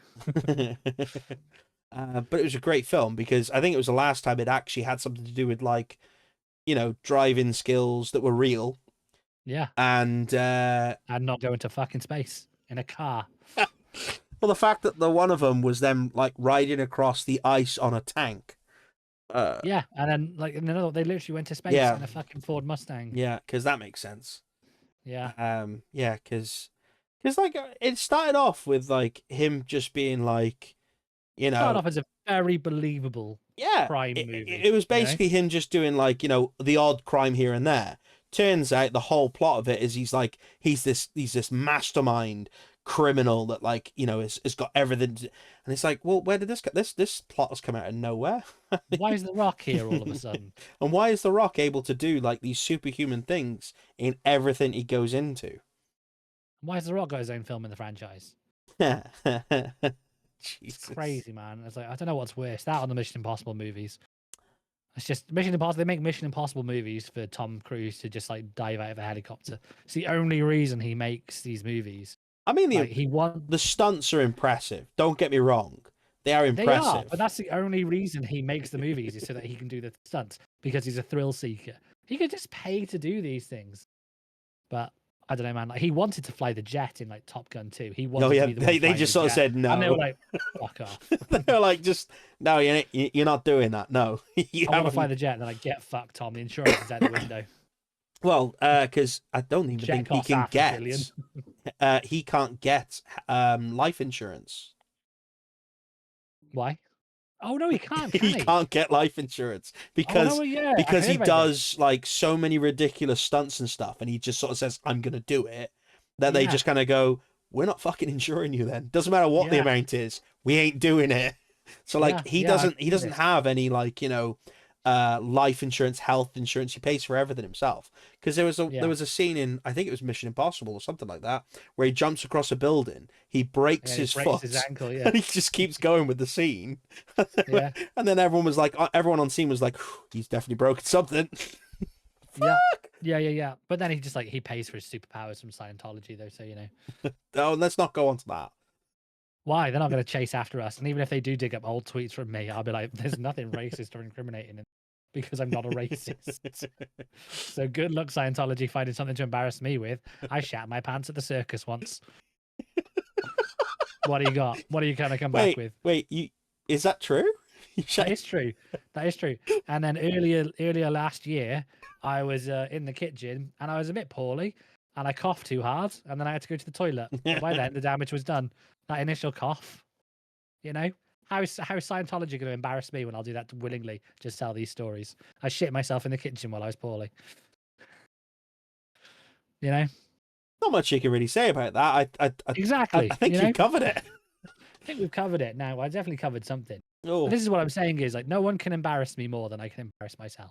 but it was a great film because I think it was the last time it actually had something to do with like driving skills that were real Yeah, and and not going to fucking space in a car. well, the fact that the one of them was them like riding across the ice on a tank. Yeah, and then like in another, they literally went to space Yeah, in a fucking Ford Mustang. yeah, because that makes sense. Yeah, Yeah, because like it started off with like him just being like, you started know, off as a very believable yeah, crime movie. it was You know, basically him just doing like the odd crime here and there. Turns out the whole plot of it is he's this mastermind criminal that like has got everything and it's like, well, where did this plot has come out of nowhere. why is The Rock here all of a sudden? And why is The Rock able to do like these superhuman things in everything he goes into? Why has The Rock got his own film in the franchise? It's Jesus. crazy, man. It's like I don't know what's worse, that or the Mission Impossible movies. It's just Mission Impossible. They make Mission Impossible movies for Tom Cruise to just like dive out of a helicopter. It's the only reason he makes these movies. I mean, Like he the wants. stunts are impressive. Don't get me wrong, they are They are, but impressive. that's the only reason he makes the movies is so that he can do the stunts because he's a thrill seeker. He could just pay to do these things, but I don't know, man. Like he wanted to fly the jet in like Top Gun 2. He Oh wanted to yeah, be the one they flying just the sort of jet, said and they were no. like, "Fuck off." They were like, just no, you're not doing that. No, you I want to fly haven't. the jet, and they're like, "Get fucked, Tom. The insurance is out the window. Well, because I don't even Jet think he costs can half a billion." get. He can't get life insurance. Why? Oh no, he can't. He Can he? can't get life insurance Oh no, yeah, I because heard he about this. does like so many ridiculous stunts and stuff, and he just sort of says, "I'm gonna do it." That they Yeah, just kind of go, "We're not fucking insuring you. Then doesn't matter what the yeah, amount is. We ain't doing it." So like yeah, yeah. I he heard doesn't this. have any like life insurance, health insurance. He pays for everything himself. Because there Yeah, was a scene in, I think it was Mission Impossible or something like that, where he jumps across a building, he breaks and he his breaks his foot, ankle. Yeah, and he just keeps going with the scene. yeah, And then everyone was like, everyone on scene was like, he's definitely broken something. yeah, yeah, yeah, yeah. But then he just like he pays for his superpowers from Scientology, though. So you know. Oh, let's not go on to that. Why? They're not going to chase after us. And even if they do dig up old tweets from me, I'll be like, there's nothing racist or incriminating in it because I'm not a racist. So good luck, Scientology, finding something to embarrass me with. I shat my pants at the circus once. What do you got? What are you going to come back Wait, with? wait, is that true? That is true. That is true. And then earlier last year, I was in the kitchen and I was a bit poorly and I coughed too hard and then I had to go to the toilet. But by then, the damage was done. That initial cough, you know, how is Scientology going to embarrass me when I'll do that willingly? Just tell these stories. I shit myself in the kitchen while I was poorly. You know, Not much you can really say about that. I exactly. think You you know, covered it. I think we've covered it now. I definitely covered something. But Oh, this is what I'm saying is like no one can embarrass me more than I can embarrass myself.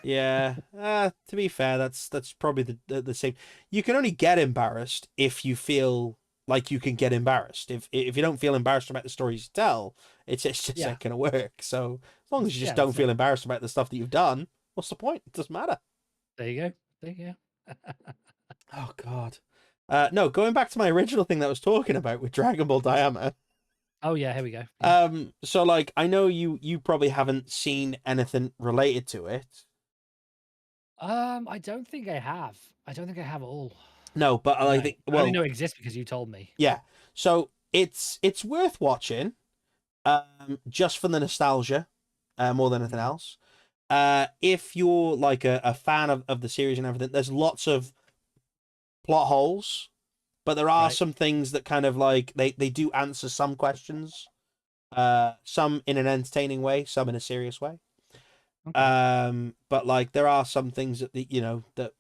yeah. To be fair, that's probably the same. You can only get embarrassed if you feel like you can get embarrassed. If you don't feel embarrassed about the stories you tell, it's just Yeah, not gonna work. So as long as you just yeah, don't that's feel it. embarrassed about the stuff that you've done, what's the point? It doesn't matter. There you go. There you go. Oh God. No, going back to my original thing that I was talking about with Dragon Ball Diamond. Oh yeah, here we go. Yeah. So like I know you probably haven't seen anything related to it. I don't think I have. I don't think I have at all. No, but I No, think I only well, know it exists because you told me. yeah. So it's worth watching, just for the nostalgia, more than anything Mhm. else. If you're like a fan of the series and everything, there's lots of plot holes, but there are Right. some things that kind of like they do answer some questions. Some in an entertaining way, some in a serious way. Okay. But like there are some things that that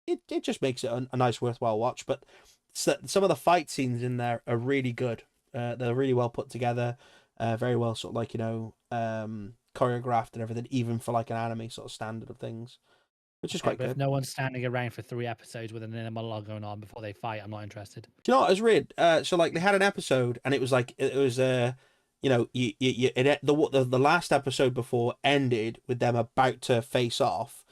it just makes it a nice worthwhile watch. But some of the fight scenes in there are really good. They're really well put together, very well sort of like choreographed and everything, even for like an anime sort of standard of things, which is Okay. quite But if good. no one's standing around for 3 episodes with an inner monologue going on before they fight, I'm not interested. Do you know what I was read? So like they had an episode and it was like it was the last episode before ended with them about to face off.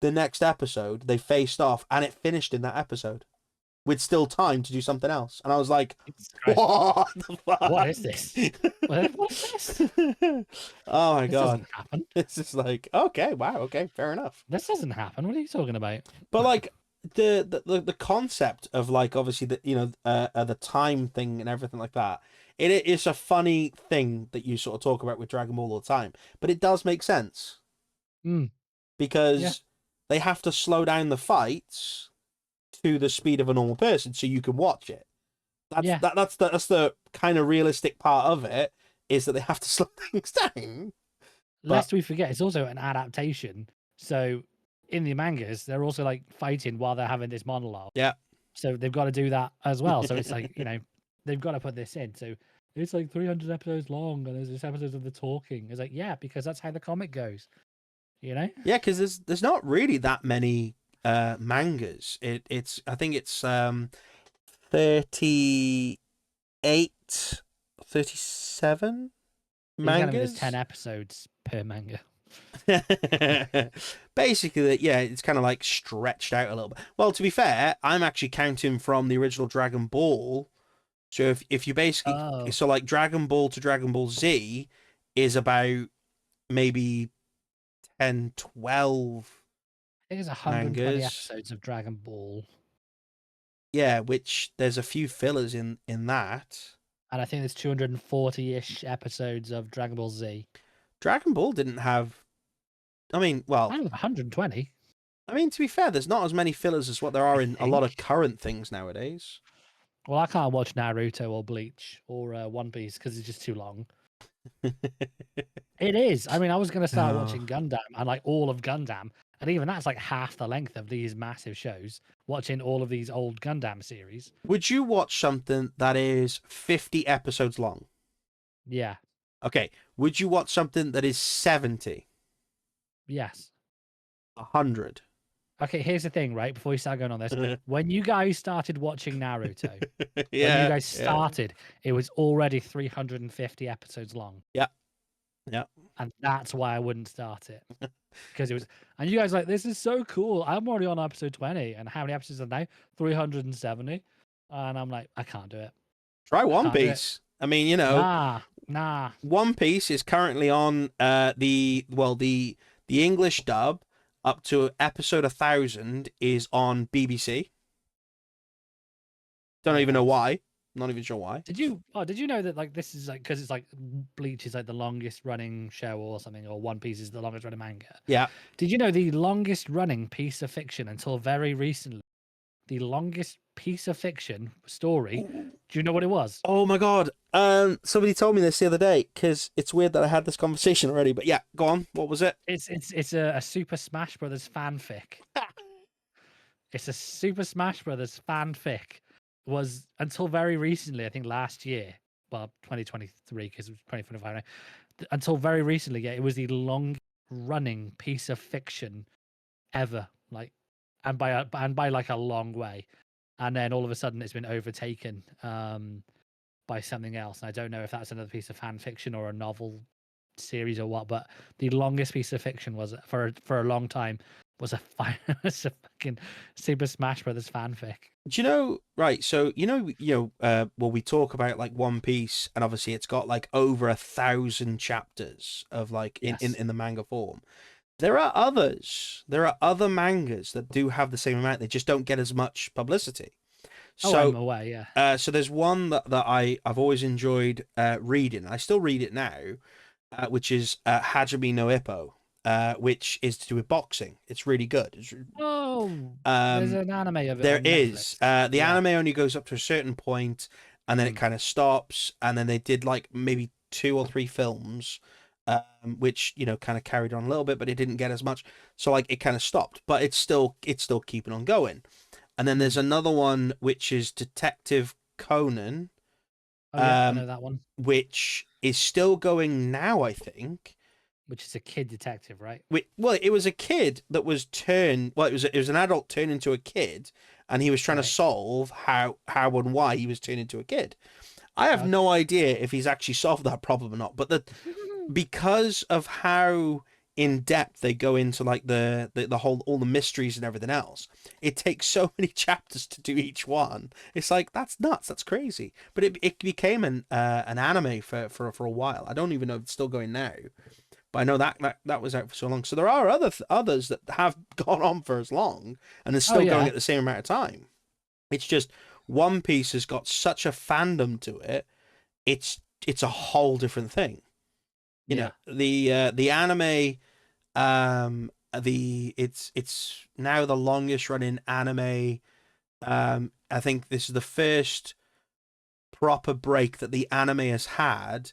The next episode they faced off and it finished in that episode with still time to do something else. And I was like, Jesus Christ. what the What is this? fuck? What is this? Oh my This god. doesn't happen. It's just like, okay, wow, okay, fair enough. This doesn't happen. What are you talking about? But like the concept of like obviously the time thing and everything like that, it is a funny thing that you sort of talk about with Dragon Ball all the time, but it does make sense Mm, yeah. because they have to slow down the fights to the speed of a normal person so you can watch it. Yeah. That's the kind of realistic part of it, is that they have to slow things down. But Lest we forget, it's also an adaptation. So in the mangas, they're also like fighting while they're having this monologue. yeah. So they've got to do that as well. So it's like, they've got to put this in. So it's like 300 episodes long and there's this episodes of the talking. It's like, yeah, because that's how the comic goes, you know? Yeah, because there's not really that many mangas. It's I think it's 38, 37 Are you telling me there's 10 mangas. episodes per manga? Basically, yeah, it's kind of like stretched out a little bit. Well, to be fair, I'm actually counting from the original Dragon Ball. So if you basically, Oh, so like Dragon Ball to Dragon Ball Z is about maybe 10, 12 I think it's 120 mangas. episodes of Dragon Ball, Yeah, which there's a few fillers in that. and I think there's 240-ish episodes of Dragon Ball Z. Dragon Ball didn't have. I mean, I well, don't know, 120, I mean, to be fair, there's not as many fillers as what there I are in a lot of think. current things nowadays. Well, I can't watch Naruto or Bleach or One Piece because it's just too long. It is. I mean, I was going to start Oh. watching Gundam and like all of Gundam, and even that's like half the length of these massive shows. Watching all of these old Gundam series. Would you watch something that is 50 episodes long? Yeah. Okay. Would you watch something that is 70, Yes. 100? Okay. Here's the thing, right? Before we start going on this, when you guys started watching Naruto, when you Yeah, guys yeah, started, it was already 350 episodes long, yeah, yeah. and that's why I wouldn't start it. Because it was, and you guys like, this is so cool. I'm already on episode 20, and how many episodes are now? 370, and I'm like, I can't do it. Try I One can't do it. Piece. I mean, Nah. One Piece is currently on the English dub up to episode 1,000 is on BBC. Don't Okay, even know thanks. why. Not even sure why. Did you? Oh, did you know that like this is like because it's like Bleach is like the longest running show or something, or One Piece is the longest running manga. Yeah. Did you know the longest running piece of fiction until very recently? The longest piece of fiction story. Do you know what it was? Oh my god. Somebody told me this the other day because it's weird that I had this conversation already. But yeah, go on. What was it? It's a Super Smash Brothers fanfic. It's a Super Smash Brothers fanfic. Was until very recently, I think last year, well, 2023 because it was 2025 now. Until very recently, yeah, it was the longest running piece of fiction ever. Like, and by like a long way. And then all of a sudden, it's been overtaken by something else. And I don't know if that's another piece of fan fiction or a novel series or what. But the longest piece of fiction was for a long time was was a fucking Super Smash Brothers fanfic. Do you know, right? So well, we talk about like One Piece, and obviously it's got like over 1,000 chapters of like Yes. in the manga form. There are others. There are other mangas that do have the same amount. They just don't get as much publicity. Oh, I'm So, aware. Yeah. so there's one that I've always enjoyed reading. I still read it now, which is Hajime no Ippo, which is to do with boxing. It's really good. Oh, there's Um, an anime of it there on is. Netflix. The Yeah. anime only goes up to a certain point, and then it Mm. kind of stops. And then they did like maybe 2 or 3 films, which kind of carried on a little bit, but it didn't get as much. So like it kind of stopped, but it's still keeping on going. And then there's Mm. another one which is Detective Conan, Oh yeah, I um, know that one. which is still going now, I think. Which is a kid detective, right? Well, it was a kid that was turned. Well, it was an adult turned into a kid, and he was trying to Right. solve how and why he was turned into a kid. I have Okay. no idea if he's actually solved that problem or not, but because of how in depth they go into like the whole all the mysteries and everything else, it takes so many chapters to do each one. It's like that's nuts, that's crazy. But it became an anime for a while. I don't even know if it's still going now. But I know that was out for so long. So there are others that have gone on for as long and are Oh still going yeah. at the same amount of time. It's just One Piece has got such a fandom to it. It's a whole different thing. Yeah. The anime, it's now the longest running anime. I think this is the first proper break that the anime has had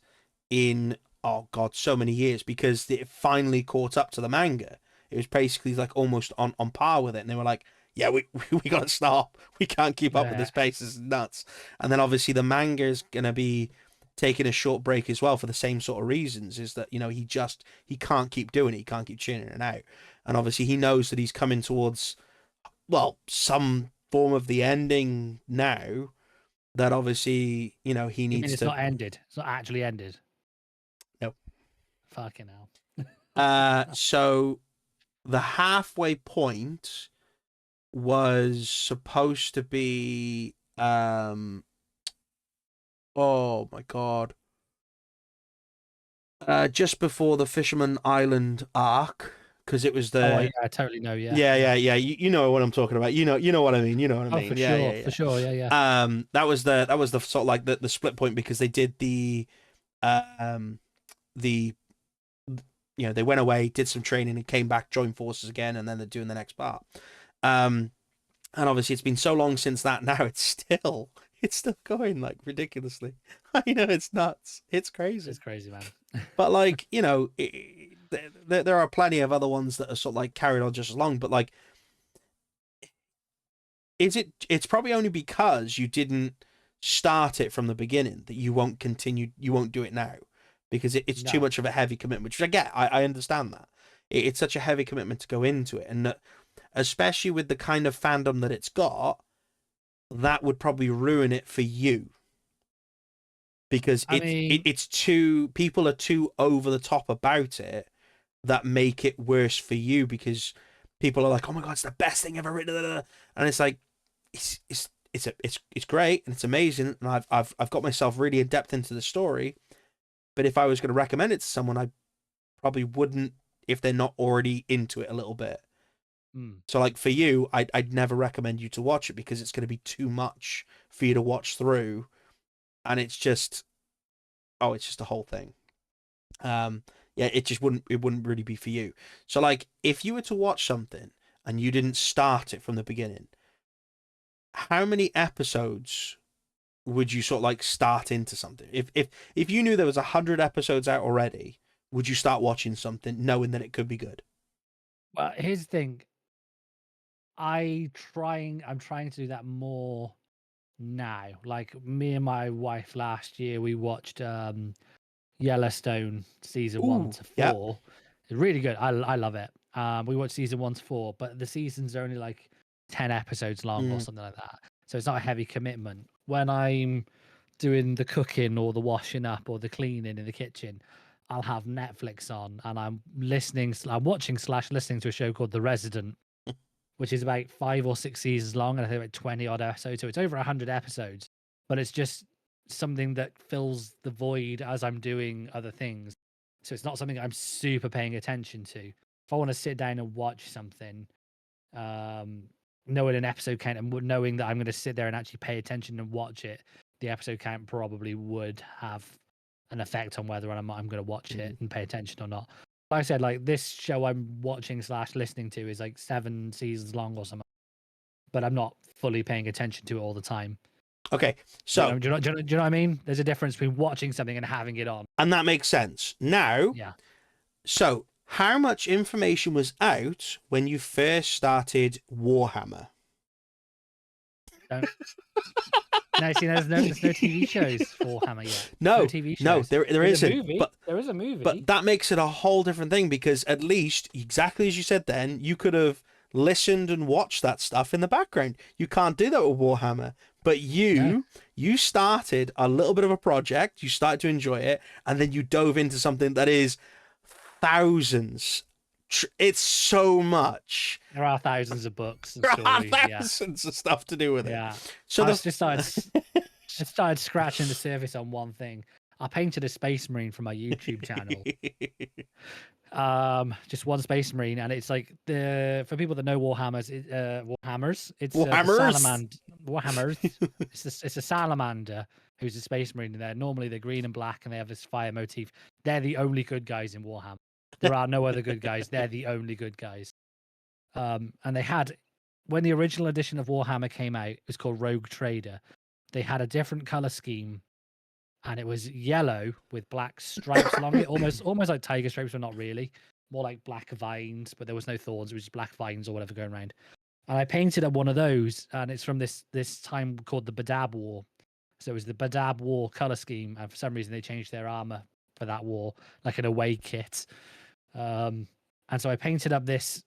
in, oh god, so many years, because it finally caught up to the manga. It was basically like almost on par with it, and they were like, yeah, we gotta stop, we can't keep up with Yeah. this pace, this is nuts. And then obviously the manga is gonna be taking a short break as well for the same sort of reasons, is that he can't keep doing it, he can't keep churning it out. And obviously he knows that he's coming towards, well, some form of the ending now, that obviously he You mean needs it's to. not ended? It's not actually ended. No. Fucking hell. So the halfway point was supposed to be oh my god. Just before the Fisherman Island arc, because it was Oh the yeah, I totally know. Yeah, yeah, yeah. yeah, yeah. You know what I'm talking about. You know what I mean. You know what I Oh, mean. Yeah, yeah, for yeah. sure. Yeah, yeah. That was the sort of like the split point because they did um the they went away, did some training, and came back, joined forces again, and then they're doing the next part. Um, and obviously it's been so long since that. Now it's still going like ridiculously. I know it's nuts. It's crazy. It's crazy, man. But like there are plenty of other ones that are sort of like carried on just as long. But like, it's probably only because you didn't start it from the beginning that you won't continue. You won't do it now because it's too No, much of a heavy commitment. Which I get. I understand that it's such a heavy commitment to go into it, and that, especially with the kind of fandom that it's got, that would probably ruin it for you because I mean, it's too people are too over the top about it that make it worse for you because people are like, oh my god, it's the best thing ever written, and it's like it's great and it's amazing, and I've got myself really in depth into the story, but if I was going to recommend it to someone, I probably wouldn't if they're not already into it a little bit. mm, So like for you, I'd never recommend you to watch it because it's going to be too much for you to watch through, and it's just it's just a whole thing. Um, yeah, it wouldn't really be for you. So like if you were to watch something and you didn't start it from the beginning, how many episodes would you sort of like start into something? If you knew there was 100 episodes out already, would you start watching something knowing that it could be good? well, here's the thing. I'm trying to do that more now. Like me and my wife last year, we watched Yellowstone season one Ooh, to yeah. four. It's really good. I love it. We watched season one to four, but the seasons are only like 10 episodes long or Mm, something like that. So it's not a heavy commitment. When I'm doing the cooking or the washing up or the cleaning in the kitchen, I'll have Netflix on and I'm watching slash listening to a show called The Resident, which is about 5 or 6 seasons long, and I think about 20 odd episodes. So it's over 100 episodes, but it's just something that fills the void as I'm doing other things. So it's not something I'm super paying attention to. If I want to sit down and watch something, um, knowing an episode count and knowing that I'm going to sit there and actually pay attention and watch it, the episode count probably would have an effect on whether or not I'm going to watch it mm. and pay attention or not. Like I said, like this show I'm watching slash listening to is like 7 seasons long or something, but I'm not fully paying attention to it all the time. Okay, so Do you know what I mean? There's a difference between watching something and having it on. and that makes sense now. Yeah. So how much information was out when you first started Warhammer? Don't. No, see, there's no TV shows for Hammer yet. No No, TV no, shows. there There's a isn't. movie. There is a movie. But that makes it a whole different thing because at least exactly as you said then, you could have listened and watched that stuff in the background. You can't do that with Warhammer. But No. you started a little bit of a project, you started to enjoy it, and then you dove into something that is thousands. It's so much. There are thousands of books and There are stories. Yeah. thousands of stuff to do with it. Yeah. So I the just started I started scratching the surface on one thing. I painted a space marine for my YouTube channel. Just one space marine, and it's like for people that know Warhammers, it's the Warhammers. salamander. Warhammers. It's a salamander who's a space marine, and normally they're green and black, and they have this fire motif. They're the only good guys in Warhammer. There are no other good guys. They're the only good guys. And they had when the original edition of Warhammer came out, it was called Rogue Trader. They had a different color scheme, and it was yellow with black stripes along it, almost like tiger stripes, but not really. More like black vines, but there was no thorns. It was just black vines or whatever going around. And I painted up one of those, and it's from this time called the Badab War. So it was the Badab War color scheme, and for some reason they changed their armor for that war, like an away kit. And so I painted up this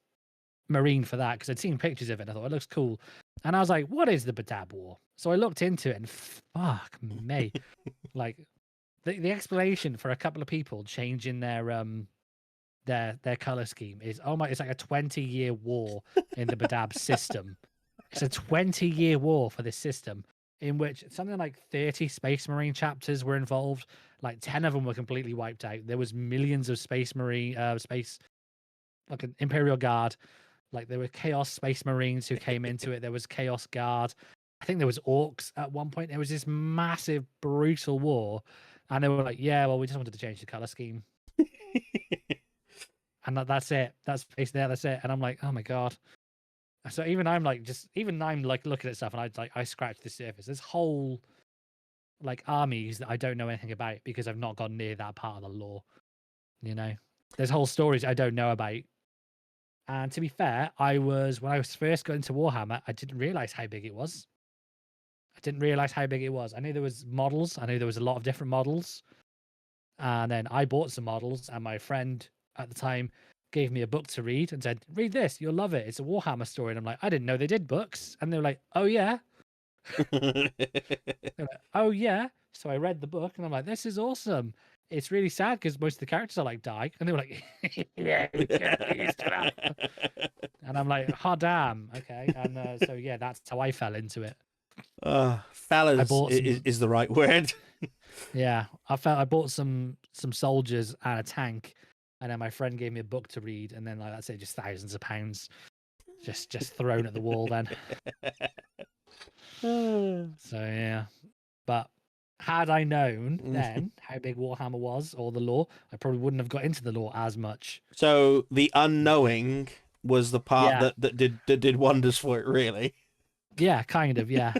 marine for that because I'd seen pictures of it and I thought it looks cool. And I was like, what is the Badab War? So I looked into it and fuck me. Like the explanation for a couple of people changing their their color scheme is, oh my, it's like a 20-year war in the Badab system. It's a 20-year war for this system in which something like 30 Space Marine chapters were involved. Like 10 of them were completely wiped out. There was millions of Space Marine, like an Imperial Guard. Like there were Chaos Space Marines who came into it. There was Chaos Guard. I think there was Orcs at one point. There was this massive, brutal war. And they were like, yeah, well, we just wanted to change the color scheme. And that's it. That's basically that's it. And I'm like, oh my God. So even I'm like looking at stuff and I scratch the surface. There's whole like armies that I don't know anything about because I've not gone near that part of the lore. You know, there's whole stories I don't know about. And to be fair, when I was first got into Warhammer, I didn't realize how big it was. I knew there was models. I knew there was a lot of different models. And then I bought some models, and my friend at the time gave me a book to read and said, "Read this, you'll love it. It's a Warhammer story." And I'm like, "I didn't know they did books." And they were like, "Oh yeah." They're like, "Oh yeah." So I read the book, and I'm like, "This is awesome." It's really sad because most of the characters are like die, and they were like, "Yeah, and I'm like, "Oh damn, okay." And so yeah, that's how I fell into it. I Fellas bought some. is the right word. Yeah, I bought some soldiers and a tank, and then my friend gave me a book to read, and then like I say, just thousands of pounds, just thrown at the wall. Then, so yeah, but had I known then how big Warhammer was or the lore, I probably wouldn't have got into the lore as much. So the unknowing was the part Yeah, that did wonders for it, really. yeah, kind of, yeah,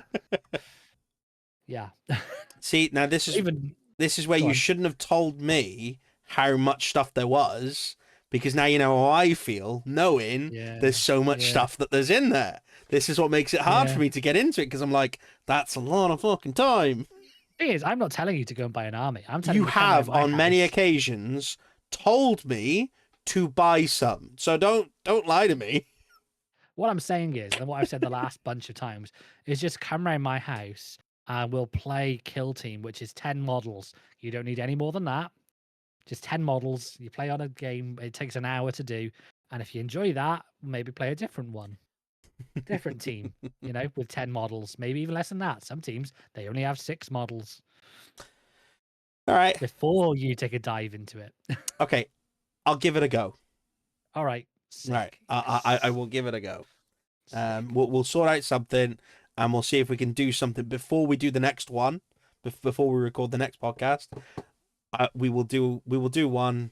yeah. See, now Even this is where go you on. shouldn't have told me how much stuff there was, because now you know how I feel, knowing there's Yeah, so much yeah, stuff that there's in there. This is what makes it hard for yeah. me to get into it, because I'm like, that's a lot of fucking time. Thing is, I'm not telling you to go and buy an army. I'm telling You you to come round have my on many house. occasions told me to buy some, so don't lie to me. What I'm saying is, and what I've said the last bunch of times, is just come round my house and we'll play Kill Team, which is 10 models. You don't need any more than that. Just 10 models. You play on a game. It takes an hour to do. And if you enjoy that, maybe play a different one. Different team, with 10 models. Maybe even less than that. Some teams, they only have 6 models All right, before you take a dive into it. okay, I'll give it a go. All right. Right, Sick. I will give it a go. Sick. We'll sort out something, and we'll see if we can do something before we do the next one. Before we record the next podcast, we will do one,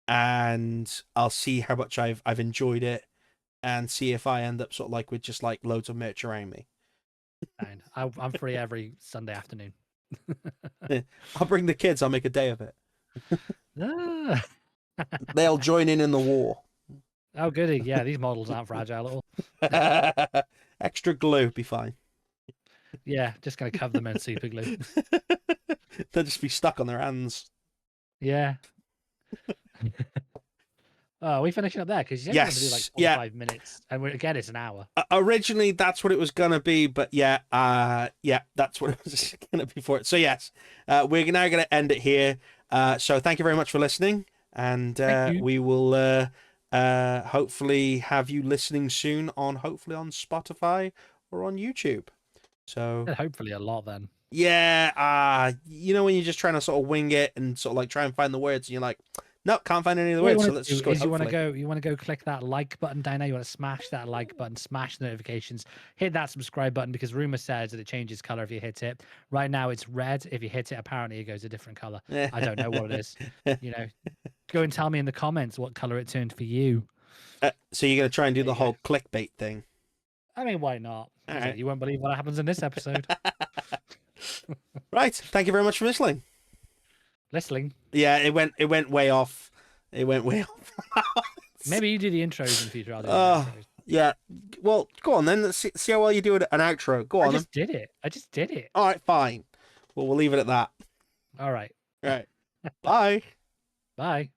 and I'll see how much I've enjoyed it, and see if I end up sort of like with just like loads of merch around me. Fine. I'm free every Sunday afternoon. I'll bring the kids. I'll make a day of it. Ah. They'll join in the war. Oh, goody. Yeah, these models aren't fragile at all. Extra glue, be fine. Yeah, just going to cover them in super glue. They'll just be stuck on their hands. Yeah. Oh, are we finishing up there? Because you said you want to do like Yes, yeah. 45 minutes. And again, it's an hour. Originally, that's what it was gonna be, but yeah, that's what it was gonna be for it. So yes, we're now gonna end it here. So thank you very much for listening, and Thank you. we will hopefully have you listening soon hopefully on Spotify or on YouTube. So And hopefully a lot then. yeah, when you're just trying to sort of wing it and sort of like try and find the words, and you're like, no, can't find any of the What you words. So want let's to just do go. is you Hopefully. want to go click that like button down there. You want to smash that like button, smash the notifications, hit that subscribe button because rumor says that it changes color if you hit it. Right now it's red. If you hit it, apparently it goes a different color. I don't know what it is. Go and tell me in the comments what color it turned for you. So you're gonna try and do There the you go. whole clickbait thing. I mean, why not? All right. You won't believe what happens in this episode. Right. Thank you very much for listening. Listening. Yeah, it went way off. It went way off. Maybe you do the intros in the future. I'll do the Oh, outros. yeah. Well, go on then. Let's see how well you do an outro. Go I on then. just did it. I just did it. All right, fine. Well, we'll leave it at that. All right. All right. Bye. Bye.